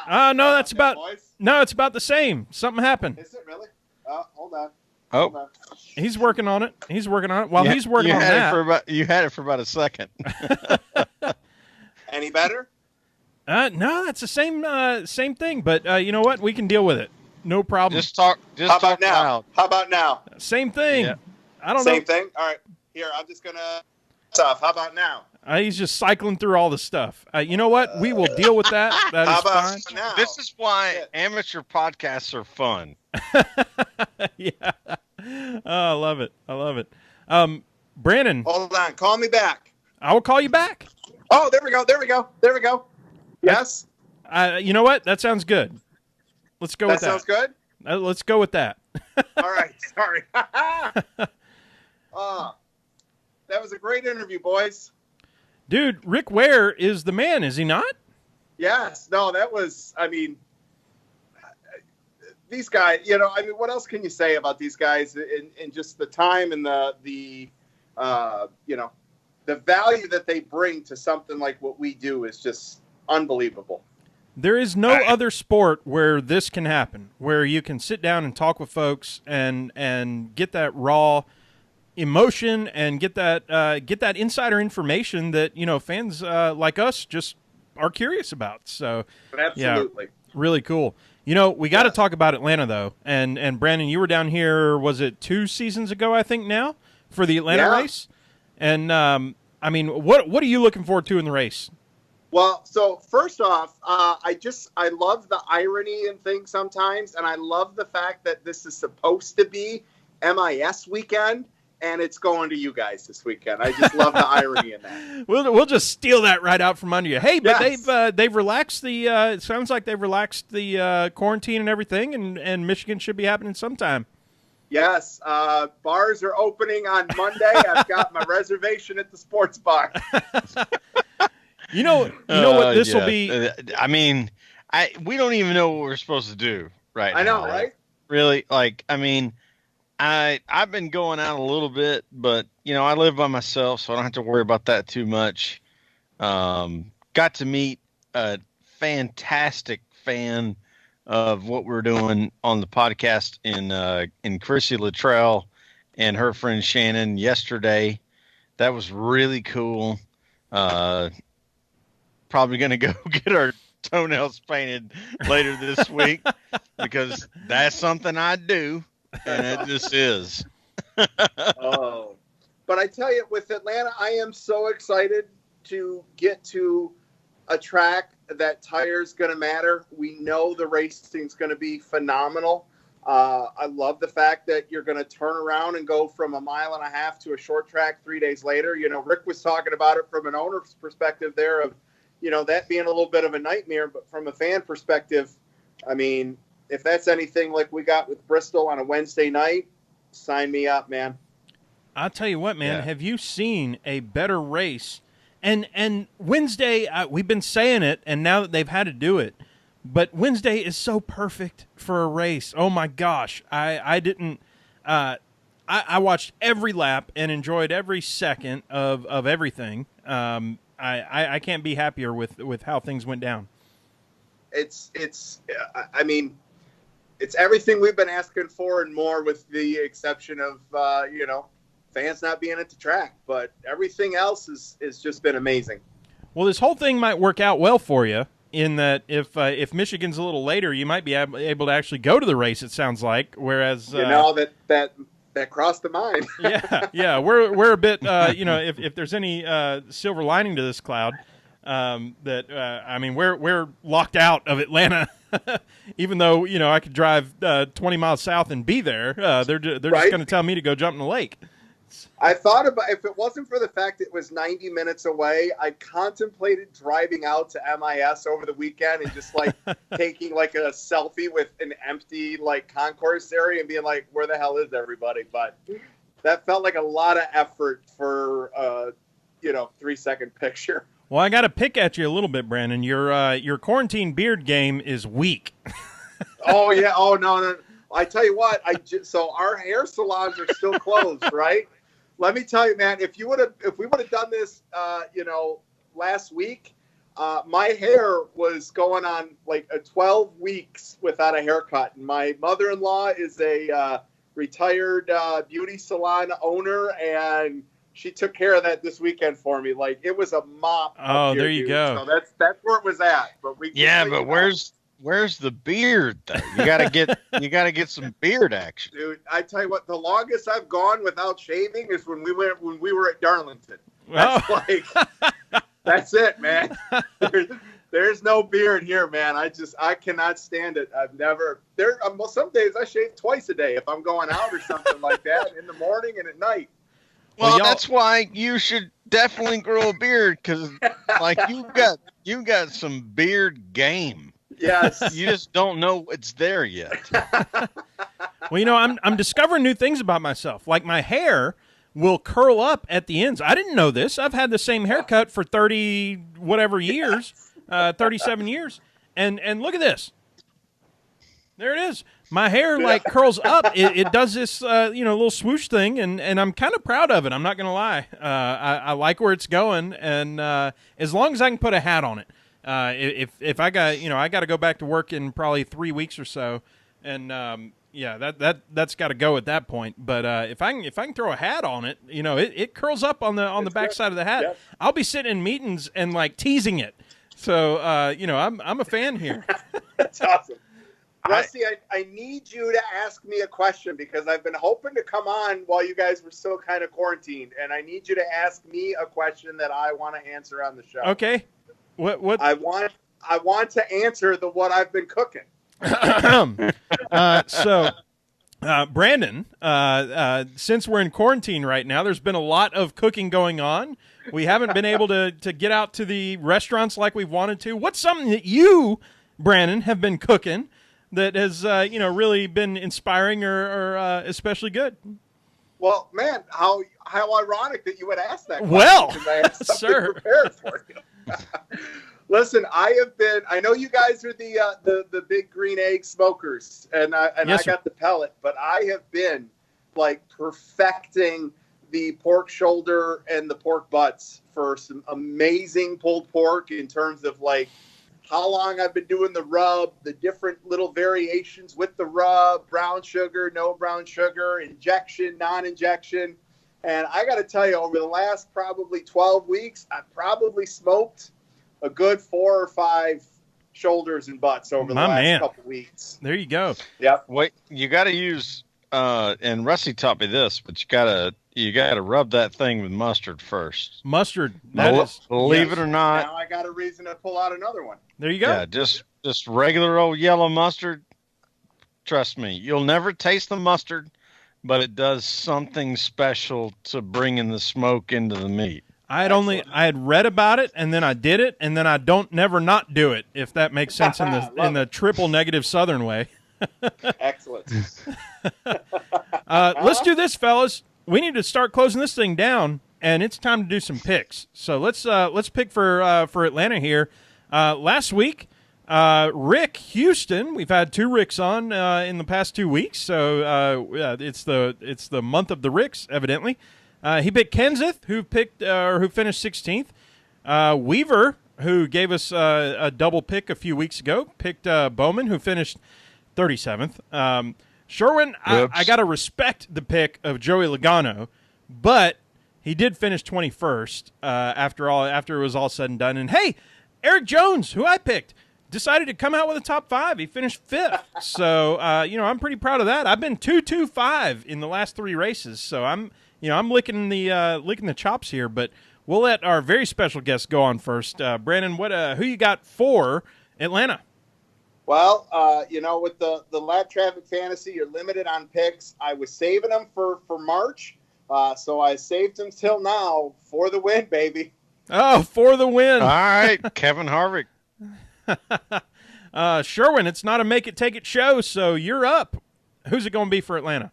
No, that's about it's about the same. Something happened. Is it really? Hold on. Oh. Hold on. He's working on it. While he's working on that. You had it for about a second. Any better? No, that's the same thing. But you know what? We can deal with it. No problem. Just talk. How about now? Loud. How about now? Same thing. Yeah. I don't know. Same thing. All right. Here, I'm just gonna. Tough. How about now? He's just cycling through all the stuff. You know what? We will deal with that. That How is about fine. now? This is why Yeah. amateur podcasts are fun. Yeah. Oh, I love it. I love it. Brandon, Hold on. Call me back. I will call you back. Oh, there we go. There we go. There we go. Yes. You know what? That sounds good. Let's go That with that. sounds good. Let's go with that. All right. Sorry. That was a great interview, boys. Dude, Rick Ware is the man, is he not? Yes. No, that was, I mean, these guys, what else can you say about these guys in just the time and the value that they bring to something like what we do is just unbelievable. There is no other sport where this can happen, where you can sit down and talk with folks and get that raw emotion and get that insider information that fans like us just are curious about. So Absolutely. yeah, really cool. We got to talk about Atlanta though, and Brandon, you were down here. Was it 2 seasons ago? I think now for the Atlanta race. And I mean, what are you looking forward to in the race? Well, so first off, I love the irony in things sometimes, and I love the fact that this is supposed to be MIS weekend, and it's going to you guys this weekend. I just love the irony in that. We'll just steal that right out from under you. Hey, but Yes. they've relaxed the. It sounds like they've relaxed the quarantine and everything, and Michigan should be happening sometime. Yes, bars are opening on Monday. I've got my reservation at the sports bar. You know what this will be. I mean, we don't even know what we're supposed to do right now. I know, right? Really, I've been going out a little bit, but I live by myself, so I don't have to worry about that too much. Got to meet a fantastic fan of what we're doing on the podcast in Chrissy Luttrell and her friend Shannon yesterday. That was really cool. Probably going to go get our toenails painted later this week because that's something I do, and it just is. Oh, but I tell you, with Atlanta, I am so excited to get to a track that tire's going to matter. We know the racing's going to be phenomenal. I love the fact that you're going to turn around and go from 1.5 miles to a short track 3 days later. Rick was talking about it from an owner's perspective there of, that being a little bit of a nightmare, but from a fan perspective, I mean, if that's anything like we got with Bristol on a Wednesday night, sign me up, man. I'll tell you what, man. Yeah. Have you seen a better race? And Wednesday, we've been saying it, and now that they've had to do it, but Wednesday is so perfect for a race. Oh my gosh, I didn't. I watched every lap and enjoyed every second of everything. I can't be happier with how things went down. It's everything we've been asking for and more, with the exception of fans not being at the track, but everything else is just been amazing. Well, this whole thing might work out well for you in that if Michigan's a little later, you might be able to actually go to the race. It sounds like, whereas that crossed the mind. yeah, we're a bit if there's any silver lining to this cloud, we're locked out of Atlanta. Even though I could drive 20 miles south and be there, they're just going to tell me to go jump in the lake. I thought about, if it wasn't for the fact it was 90 minutes away, I contemplated driving out to MIS over the weekend and just taking a selfie with an empty concourse area and being like, where the hell is everybody? But that felt like a lot of effort for 3-second picture. Well, I got to pick at you a little bit, Brandon. Your quarantine beard game is weak. Oh yeah. Oh no. I tell you what. So our hair salons are still closed, right? Let me tell you, man. If we would have done this, last week, my hair was going on 12 weeks without a haircut. And my mother-in-law is a retired beauty salon owner, and she took care of that this weekend for me. It was a mop. Oh, there you go. So that's where it was at. But where's the beard though? You gotta get some beard action. Dude, I tell you what, the longest I've gone without shaving is when we were at Darlington. That's That's it, man. There's no beard here, man. I cannot stand it. Some days I shave twice a day if I'm going out or something like that, in the morning and at night. Well, that's why you should definitely grow a beard, because like you got some beard game. Yes. You just don't know it's there yet. Well, I'm discovering new things about myself. Like my hair will curl up at the ends. I didn't know this. I've had the same haircut for 30 whatever years, 37 years. And look at this. There it is. My hair like curls up. It does this little swoosh thing, and I'm kind of proud of it. I'm not going to lie. I like where it's going, and as long as I can put a hat on it. If I got I got to go back to work in probably 3 weeks or so, and that's got to go at that point. But if I can throw a hat on it, it curls up on the back side of the hat. Yep. I'll be sitting in meetings and like teasing it. So I'm a fan here. That's awesome. Rusty, I need you to ask me a question, because I've been hoping to come on while you guys were still kind of quarantined, and I need you to ask me a question that I want to answer on the show. Okay. What? I want to answer what I've been cooking. Brandon, since we're in quarantine right now, there's been a lot of cooking going on. We haven't been able to get out to the restaurants like we've wanted to. What's something that you, Brandon, have been cooking that has really been inspiring or especially good? Well, man, how ironic that you would ask that question. Well, because I have something sir. prepared for you. Listen, I know you guys are the big green egg smokers, and I got the pellet, but I have been like perfecting the pork shoulder and the pork butts for some amazing pulled pork in terms of like how long I've been doing the rub, the different little variations with the rub, brown sugar, no brown sugar, injection, non-injection. And I got to tell you, over the last probably 12 weeks, I've probably smoked a good 4 or 5 shoulders and butts over the last couple weeks. There you go. Yep. Wait, you got to use, and Rusty taught me this, but you gotta rub that thing with mustard first. Mustard. Believe it or not. Now I got a reason to pull out another one. There you go. Yeah, just regular old yellow mustard. Trust me, you'll never taste the mustard, but it does something special to bringing the smoke into the meat. I had read about it, and then I did it, and then I don't never not do it, if that makes sense in the triple negative Southern way. Excellent. Let's do this, fellas. We need to start closing this thing down, and it's time to do some picks. So let's pick for Atlanta here. Last week, Rick Houston. We've had 2 Ricks on in the past 2 weeks, so it's the month of the Ricks, evidently. He picked Kenseth, who finished 16th. Weaver, who gave us a double pick a few weeks ago, picked Bowman, who finished 37th. Sherwin, I got to respect the pick of Joey Logano, but he did finish 21st after it was all said and done. And, hey, Eric Jones, who I picked, decided to come out with a top 5. He finished 5th. So, I'm pretty proud of that. I've been 2-2-5 in the last 3 races, so I'm licking the chops here. But we'll let our very special guest go on first. Brandon, who you got for Atlanta? Well, with the lap traffic fantasy, you're limited on picks. I was saving them for March, so I saved them till now for the win, baby. Oh, for the win! All right, Kevin Harvick. Sherwin, it's not a make it take it show, so you're up. Who's it going to be for Atlanta?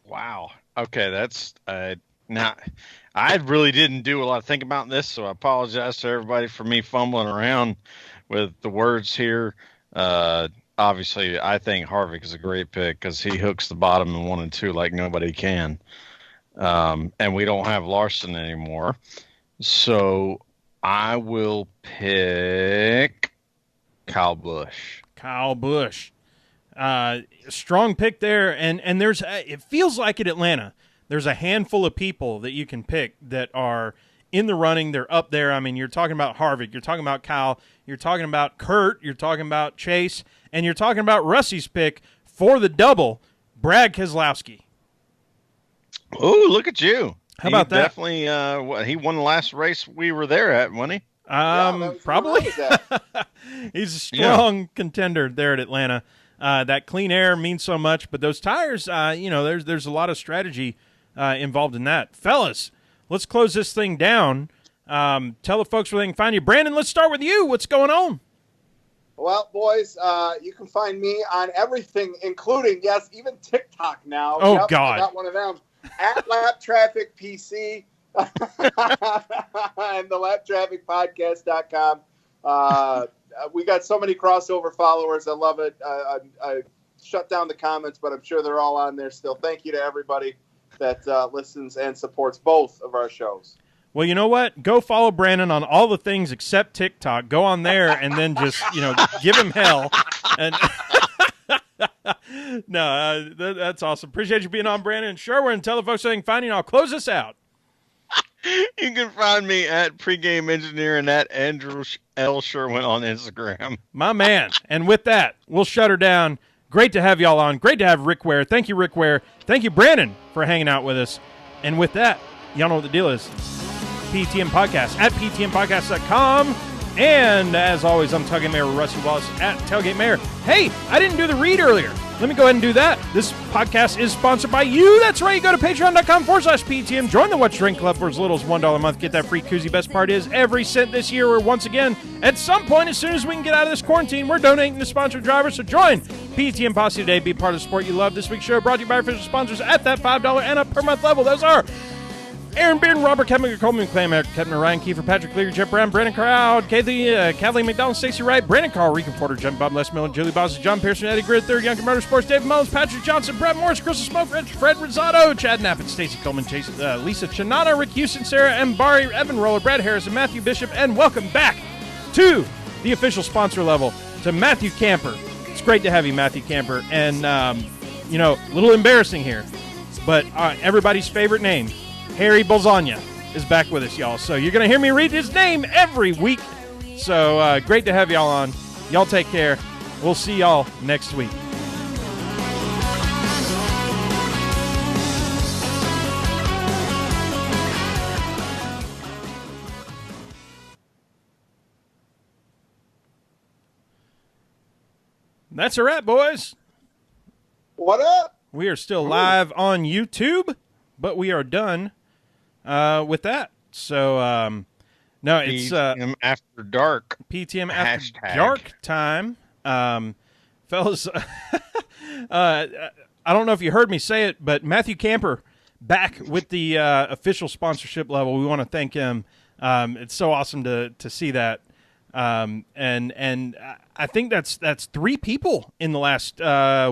Wow. Okay, that's now. I really didn't do a lot of thinking about this, so I apologize to everybody for me fumbling around with the words here. Obviously, I think Harvick is a great pick because he hooks the bottom in 1 and 2 like nobody can. And we don't have Larson anymore. So I will pick Kyle Busch. Kyle Busch. Strong pick there. And there's it feels like at Atlanta, there's a handful of people that you can pick that are in the running. They're up there. I mean, you're talking about Harvick. You're talking about Kyle. You're talking about Kurt. You're talking about Chase. And you're talking about Rusty's pick for the double, Brad Keselowski. Oh, look at you. How about that? Definitely, he won the last race we were there at, wasn't he? Probably. He's a strong contender there at Atlanta. That clean air means so much, but those tires, there's a lot of strategy involved in that. Fellas, let's close this thing down. Tell the folks where they can find you. Brandon, let's start with you. What's going on? Well, boys, you can find me on everything, including, yes, even TikTok now. Oh, God. I got one of them. At Lap Traffic PC and the laptrafficpodcast.com. We got so many crossover followers. I love it. I shut down the comments, but I'm sure they're all on there still. Thank you to everybody that listens and supports both of our shows. Well, you know what? Go follow Brandon on all the things except TikTok. Go on there and then just, give him hell. And no, that's awesome. Appreciate you being on, Brandon. Sure, and tell the folks so they can find you, and I'll close this out. You can find me at Pregame Engineer and at Andrew L. Sherwin on Instagram. My man. And with that, we'll shut her down. Great to have y'all on. Great to have Rick Ware. Thank you, Rick Ware. Thank you, Brandon, for hanging out with us. And with that, y'all know what the deal is. PTM Podcast at PTMPodcast.com. And as always, I'm Tailgate Mayor Rusty Wallace at Tailgate Mayor. Hey, I didn't do the read earlier. Let me go ahead and do that. This podcast is sponsored by you. That's right. You go to patreon.com/PTM. Join the Watch Drink Club for as little as $1 a month. Get that free koozie. Best part is every cent this year, or once again, at some point, as soon as we can get out of this quarantine, we're donating to sponsored drivers. So join PTM Posse today. Be part of the sport you love. This week's show brought to you by official sponsors at that $5 and up per month level. Those are Aaron Bearden, Robert Kepner, Coleman, Clam, Kepner, Ryan Kiefer, Patrick Leary, Jeff Brown, Brandon Crowd, Kathleen McDonald, Stacey Wright, Brandon Carl, Rican Porter, John Bob Les Miller, Julie Bosses, John Pearson, Eddie Grid, Third, Youngkin Motorsports, David Mullins, Patrick Johnson, Brett Morris, Crystal Smoke, Fred Rosado, Chad Knapp, and Stacey Coleman, Lisa Chinana, Rick Houston, Sarah M. Barry, Evan Roller, Brad Harris, and Matthew Bishop, and welcome back to the official sponsor level to Matthew Camper. It's great to have you, Matthew Camper. And, a little embarrassing here, but everybody's favorite name, Harry Bolzania, is back with us, y'all. So you're going to hear me read his name every week. So great to have y'all on. Y'all take care. We'll see y'all next week. That's a wrap, boys. What up? We are still live on YouTube, but we are done with that. So, no, it's PTM After Dark. PTM After Hashtag. Dark time. Fellas, I don't know if you heard me say it, but Matthew Camper back with the official sponsorship level. We want to thank him. It's so awesome to see that. And I think that's 3 people in the last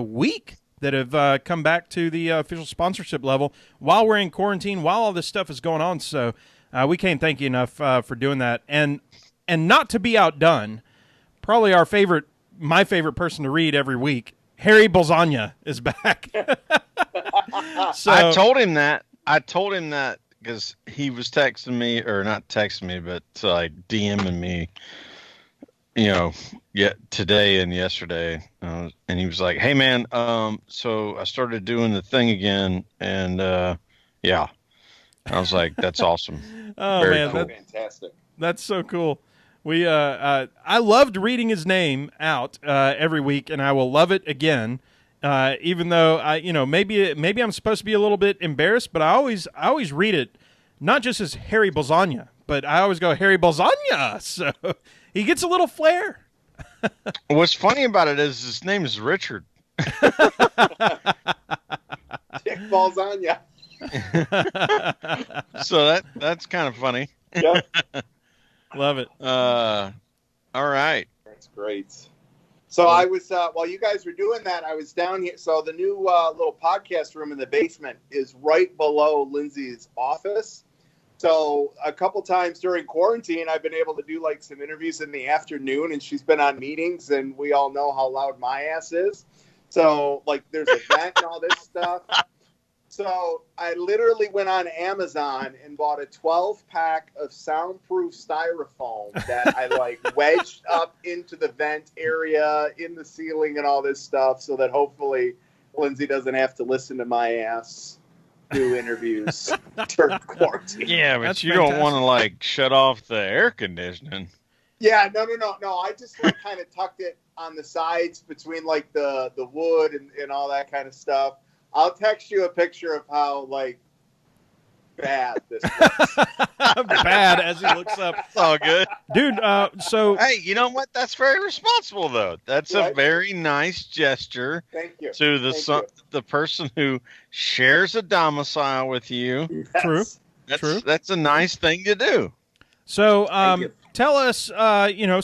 week that have come back to the official sponsorship level while we're in quarantine, while all this stuff is going on. So we can't thank you enough for doing that. And not to be outdone, probably my favorite person to read every week, Harry Bolzania is back. So I told him that because he was texting me, or not texting me, but like DMing me, today and yesterday, and he was like, "Hey man, so I started doing the thing again, and yeah." I was like, "That's awesome." Oh, Very man, cool. Fantastic. that's so cool. We I loved reading his name out every week, and I will love it again. Even though maybe I'm supposed to be a little bit embarrassed, but I always read it not just as Harry Bolzania, but I always go Harry Bolzania. So he gets a little flair. What's funny about it is his name is Richard. Dick balls on ya. So that's kind of funny. Yep. Love it. All right. That's great. So I was, while you guys were doing that, I was down here. So the new little podcast room in the basement is right below Lindsay's office. So a couple times during quarantine, I've been able to do like some interviews in the afternoon, and she's been on meetings, and we all know how loud my ass is. So like there's a vent and all this stuff. So I literally went on Amazon and bought a 12-pack of soundproof styrofoam that I like wedged up into the vent area in the ceiling and all this stuff, so that hopefully Lindsay doesn't have to listen to my ass do interviews during quarantine. Yeah, but That's you don't fantastic. want to like shut off the air conditioning. Yeah, no. I just like, kind of tucked it on the sides between like the wood and all that kind of stuff. I'll text you a picture of how like bad this was. Bad as he looks up. It's all good. Dude, so Hey, you know what? That's very responsible, though. That's a Right. very nice gesture Thank you. to the Thank you. the person who shares a domicile with you. Yes. True. That's True. that's a nice thing to do. So, Thank you. tell us,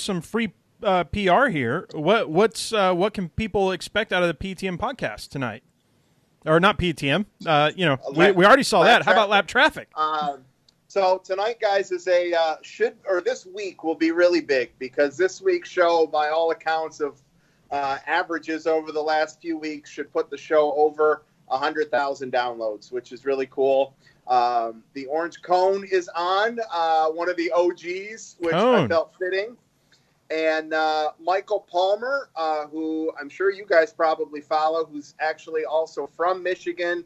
some free PR here. What can people expect out of the PTM podcast tonight? Or not PTM? We already saw Lap that. How about lap traffic? So tonight, guys, is this week will be really big because this week's show, by all accounts of averages over the last few weeks, should put the show over 100,000 downloads, which is really cool. The Orange Cone is on, one of the OGs, which Cone. I felt fitting. And Michael Palmer, who I'm sure you guys probably follow, who's actually also from Michigan.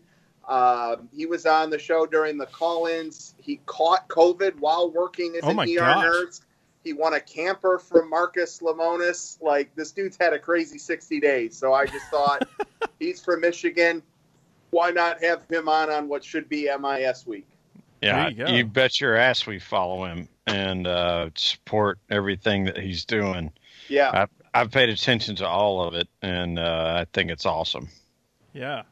He was on the show during the call-ins. He caught COVID while working as an ER gosh. nurse. He won a camper from Marcus Lemonis. Like, this dude's had a crazy 60 days. So I just thought, he's from Michigan. Why not have him on what should be MIS week? Yeah, There you go. you bet your ass we follow him and support everything that he's doing. Yeah. I've paid attention to all of it, and I think it's awesome. Yeah.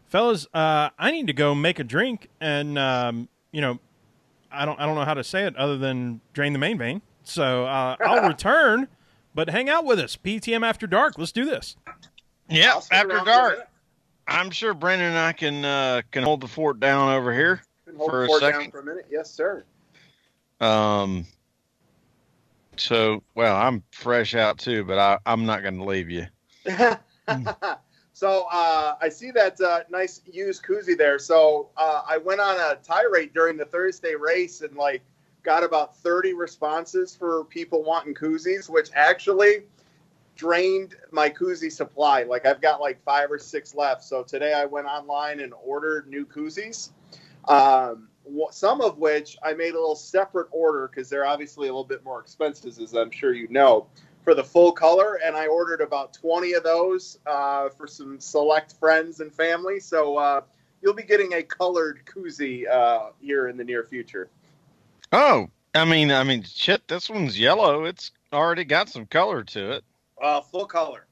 Fellas, I need to go make a drink, and, I don't know how to say it other than drain the main vein. So I'll return, but hang out with us. PTM After Dark. Let's do this. Yeah, I'll stick after around for a dark. minute. I'm sure Brandon and I can hold the fort down over here Hold for the a fort down second. for a minute. Yes, sir. So, well, I'm fresh out too, but I'm not going to leave you. So I see that nice used koozie there. So I went on a tirade during the Thursday race and got about 30 responses for people wanting koozies, which actually drained my koozie supply. I've got 5 or 6 left. So today I went online and ordered new koozies. Some of which I made a little separate order because they're obviously a little bit more expensive, as I'm sure you know, for the full color. And I ordered about 20 of those for some select friends and family. So you'll be getting a colored koozie here in the near future. Oh, I mean, shit, this one's yellow. It's already got some color to it. Full color,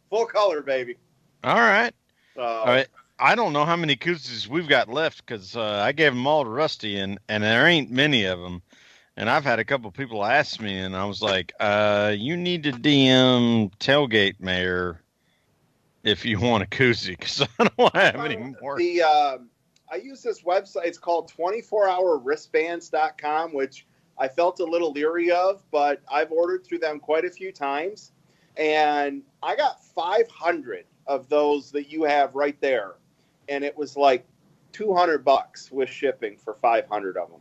baby. All right. All right. I don't know how many koozies we've got left because I gave them all to Rusty, and there ain't many of them. And I've had a couple people ask me, and I was like, you need to DM Tailgate Mayor if you want a koozie because I don't have any more. I use this website. It's called 24hourwristbands.com, which I felt a little leery of, but I've ordered through them quite a few times. And I got 500 of those that you have right there. And it was $200 with shipping for 500 of them.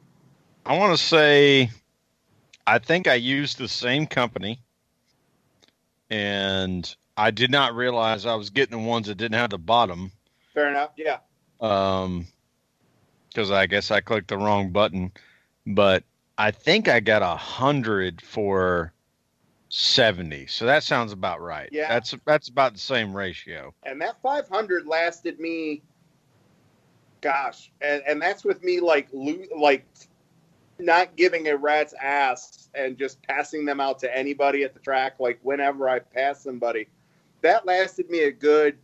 I want to say, I think I used the same company, and I did not realize I was getting the ones that didn't have the bottom. Fair enough. Yeah. Because I guess I clicked the wrong button, but I think I got 100 for 70. So that sounds about right. Yeah. That's about the same ratio. And that 500 lasted me, gosh, and that's with me not giving a rat's ass and just passing them out to anybody at the track. Whenever I pass somebody, that lasted me a good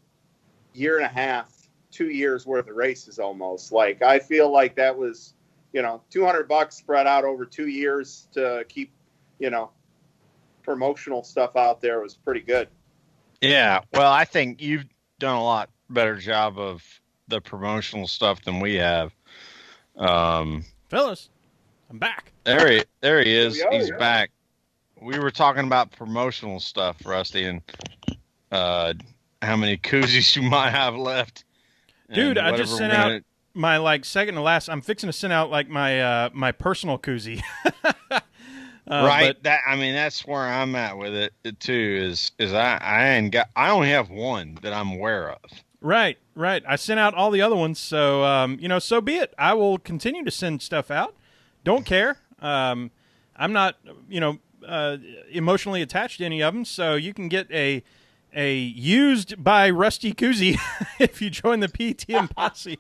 year and a half, 2 years worth of races almost. I feel like that was, $200 spread out over 2 years to keep, promotional stuff out there was pretty good. Yeah. Well, I think you've done a lot better job of the promotional stuff than we have. Fellas, I'm back. There he is. Here we are, He's yeah. back. We were talking about promotional stuff, Rusty, and how many koozies you might have left. Dude, and I just whatever sent we're out gonna- my second to last. I'm fixing to send out my personal koozie. right. But, That's where I'm at with it too. Is I only have one that I'm aware of. Right. I sent out all the other ones, so so be it. I will continue to send stuff out. Don't care. I'm not, emotionally attached to any of them, so you can get a used by Rusty Koozie if you join the PTM posse.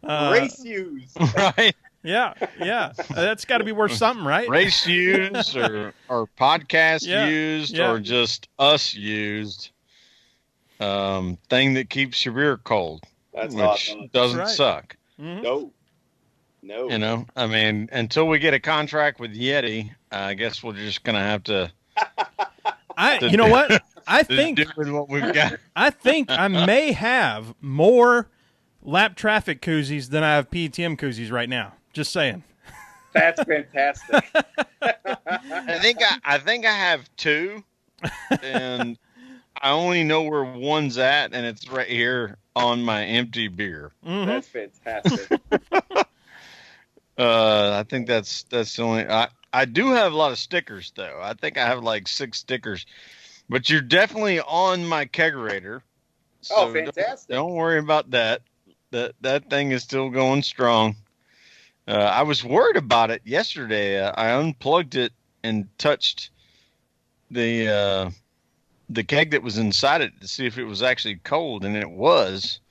Race used. Right. Yeah. That's got to be worth something, right? Race used or podcast used yeah. or just us used. Thing that keeps your beer cold, That's which awesome. doesn't That's right. suck. Mm-hmm. No. I mean, until we get a contract with Yeti, I guess we're just going to have to. You know what? I to think do with what we've got. I think I may have more lap traffic koozies than I have PTM koozies right now. Just saying. That's fantastic. I think I have two, and I only know where one's at, and it's right here on my empty beer. Mm-hmm. That's fantastic. I think that's the only. I do have a lot of stickers though. I think I have like 6 stickers, but you're definitely on my kegerator. So Oh, fantastic. Don't worry about that. That thing is still going strong. I was worried about it yesterday. I unplugged it and touched the keg that was inside it to see if it was actually cold, and it was.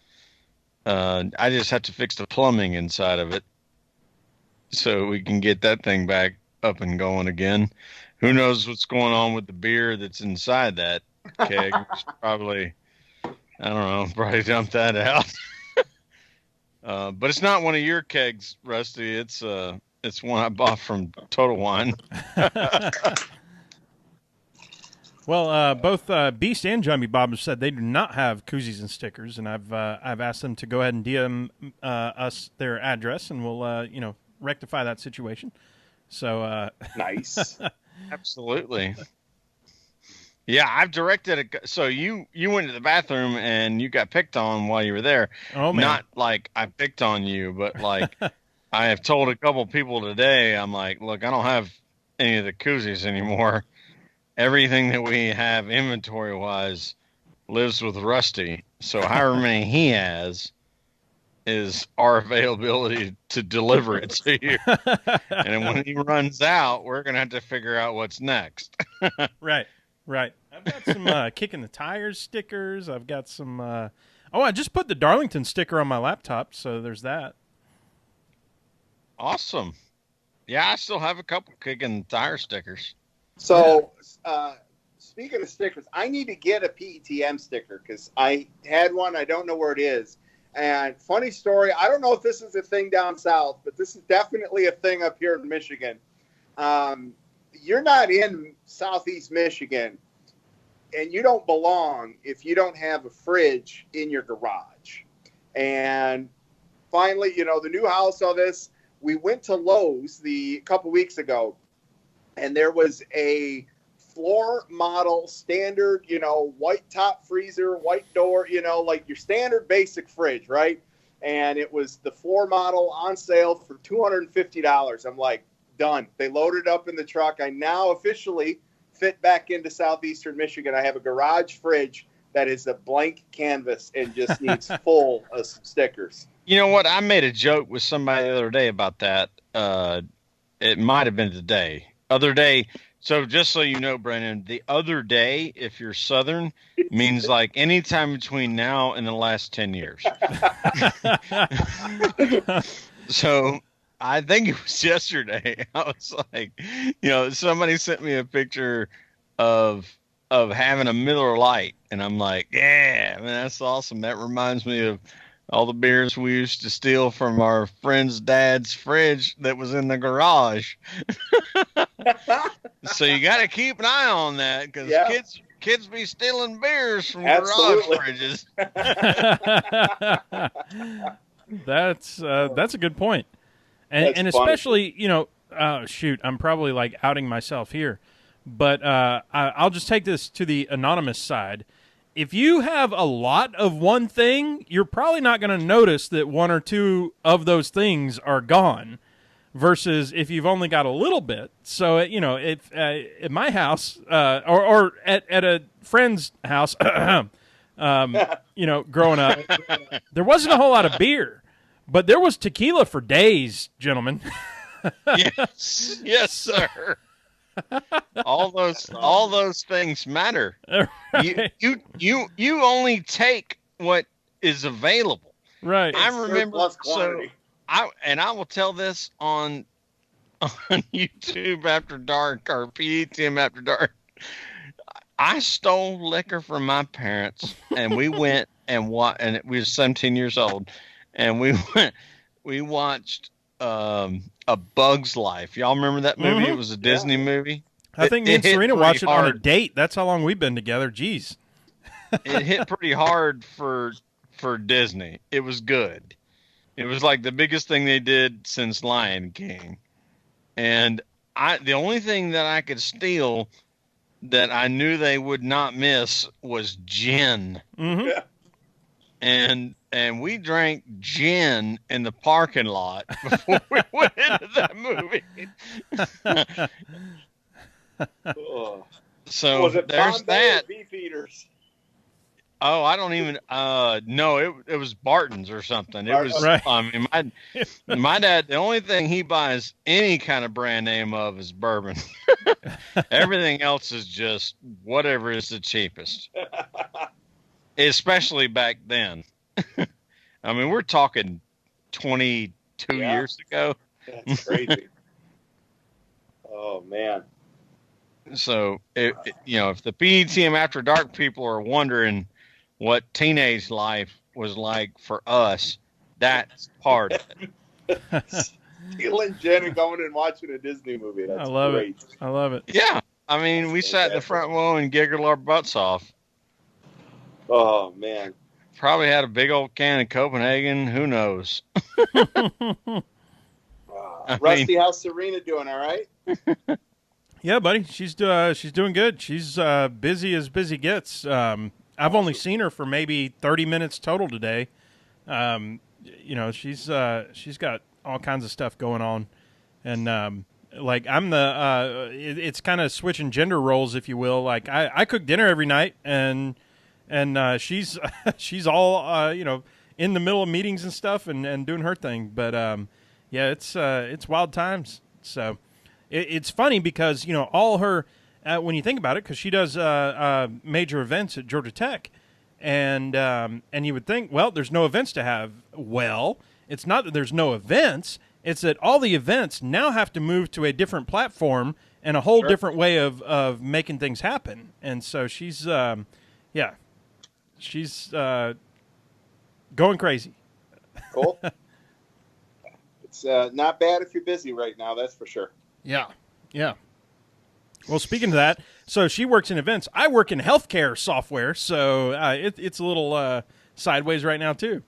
I just had to fix the plumbing inside of it so we can get that thing back up and going again. Who knows what's going on with the beer that's inside that keg? Probably, I don't know, probably dump that out. But it's not one of your kegs, Rusty. It's one I bought from Total Wine. Well, both Beast and Jumbie Bob have said they do not have koozies and stickers, and I've asked them to go ahead and DM us their address, and we'll rectify that situation. So Nice. Absolutely. Yeah, I've directed so you went to the bathroom and you got picked on while you were there. Oh man. Not like I picked on you, but like I have told a couple people today, I'm like, look, I don't have any of the koozies anymore. Everything that we have inventory wise lives with Rusty. So however many he has is our availability to deliver it to you. And when he runs out, we're going to have to figure out what's next. Right. I've got some kicking the tires stickers. I've got some. I just put the Darlington sticker on my laptop, so there's that. Awesome. Yeah, I still have a couple kicking the tire stickers. So, speaking of stickers, I need to get a PETM sticker because I had one. I don't know where it is. And funny story, I don't know if this is a thing down south, but this is definitely a thing up here in Michigan. You're not in southeast Michigan, and you don't belong if you don't have a fridge in your garage. And finally, the new house, all this, we went to Lowe's a couple weeks ago, and there was a floor model standard, white top freezer, white door, like your standard basic fridge, right? And it was the floor model on sale for $250. I'm like, done. They loaded up in the truck. I now officially fit back into southeastern Michigan. I have a garage fridge that is a blank canvas and just needs full of some stickers. You know what? I made a joke with somebody the other day about that. It might have been today. Other day. So just so you know, Brennan, the other day, if you're Southern, means like any time between now and the last 10 years. So I think it was yesterday. I was like, somebody sent me a picture of having a Miller Lite, and I'm like, yeah, man, that's awesome. That reminds me of all the beers we used to steal from our friend's dad's fridge that was in the garage. So you got to keep an eye on that because kids be stealing beers from Absolutely. garage fridges. That's a good point. And especially, I'm probably like outing myself here, but I'll just take this to the anonymous side. If you have a lot of one thing, you're probably not going to notice that one or two of those things are gone versus if you've only got a little bit. So, if at my house or at a friend's house, Growing up. There wasn't a whole lot of beer, but there was tequila for days, gentlemen. Yes, sir. All those things matter. Right. You only take what is available. Right. I remember. So I will tell this on YouTube After Dark or PETM After Dark. I stole liquor from my parents, and we went and we were 17 years old, and we watched A Bug's Life. Y'all remember that movie? Mm-hmm. It was a Disney movie. I think me and Serena watched it hard. on a date. That's how long we've been together. Jeez. It hit pretty hard for Disney. It was good. It was like the biggest thing they did since Lion King. And the only thing that I could steal that I knew they would not miss was gin. Mm-hmm. Yeah. And we drank gin in the parking lot before we went into that movie. So was it there's Bombay that. or Beef Eaters? Oh, I don't even. No, it was Barton's or something. It was. Right. I mean, my dad. The only thing he buys any kind of brand name of is bourbon. Everything else is just whatever is the cheapest. Especially back then. I mean, we're talking 22 years ago. That's crazy. Oh man. So, if the PETM After Dark people are wondering what teenage life was like for us, that's part of it. Stealing gin and going and watching a Disney movie. That's I love great. it. I love it. Yeah. I mean, we sat in the front row and giggled our butts off. Oh man. Probably had a big old can of Copenhagen. Who knows? Rusty, how's Serena doing? All right? Yeah, buddy. She's doing good. She's busy as busy gets. I've only seen her for maybe 30 minutes total today. She's got all kinds of stuff going on, and like I'm it's kind of switching gender roles, if you will. Like I cook dinner every night, and she's she's all in the middle of meetings and stuff and doing her thing. But yeah, it's wild times. So it's funny because all her when you think about it, because she does major events at Georgia Tech, and you would think, well, there's no events to have. Well, it's not that there's no events; it's that all the events now have to move to a different platform and a whole different way of making things happen. And so she's she's going crazy. Cool. It's not bad if you're busy right now, that's for sure. Yeah. Well, speaking of that, so she works in events. I work in healthcare software, so it's a little sideways right now too.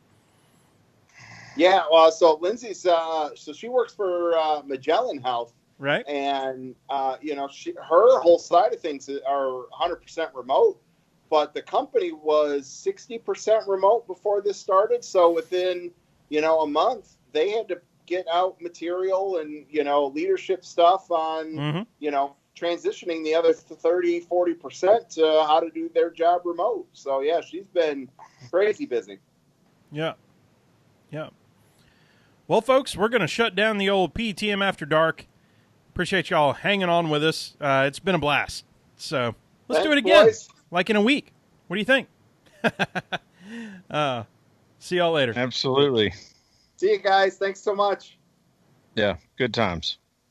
Yeah, well, so Lindsay's so she works for Magellan Health, right? And her whole side of things are 100% remote, but the company was 60% remote before this started. So within a month, they had to get out material and leadership stuff on transitioning the other 30-40% to how to do their job remote. So yeah, she's been crazy busy. Yeah. Well, folks, we're going to shut down the old PTM After Dark. Appreciate y'all hanging on with us. It's been a blast. So let's do it again, boys. Like in a week. What do you think? See y'all later. Absolutely. See you guys. Thanks so much. Yeah, good times.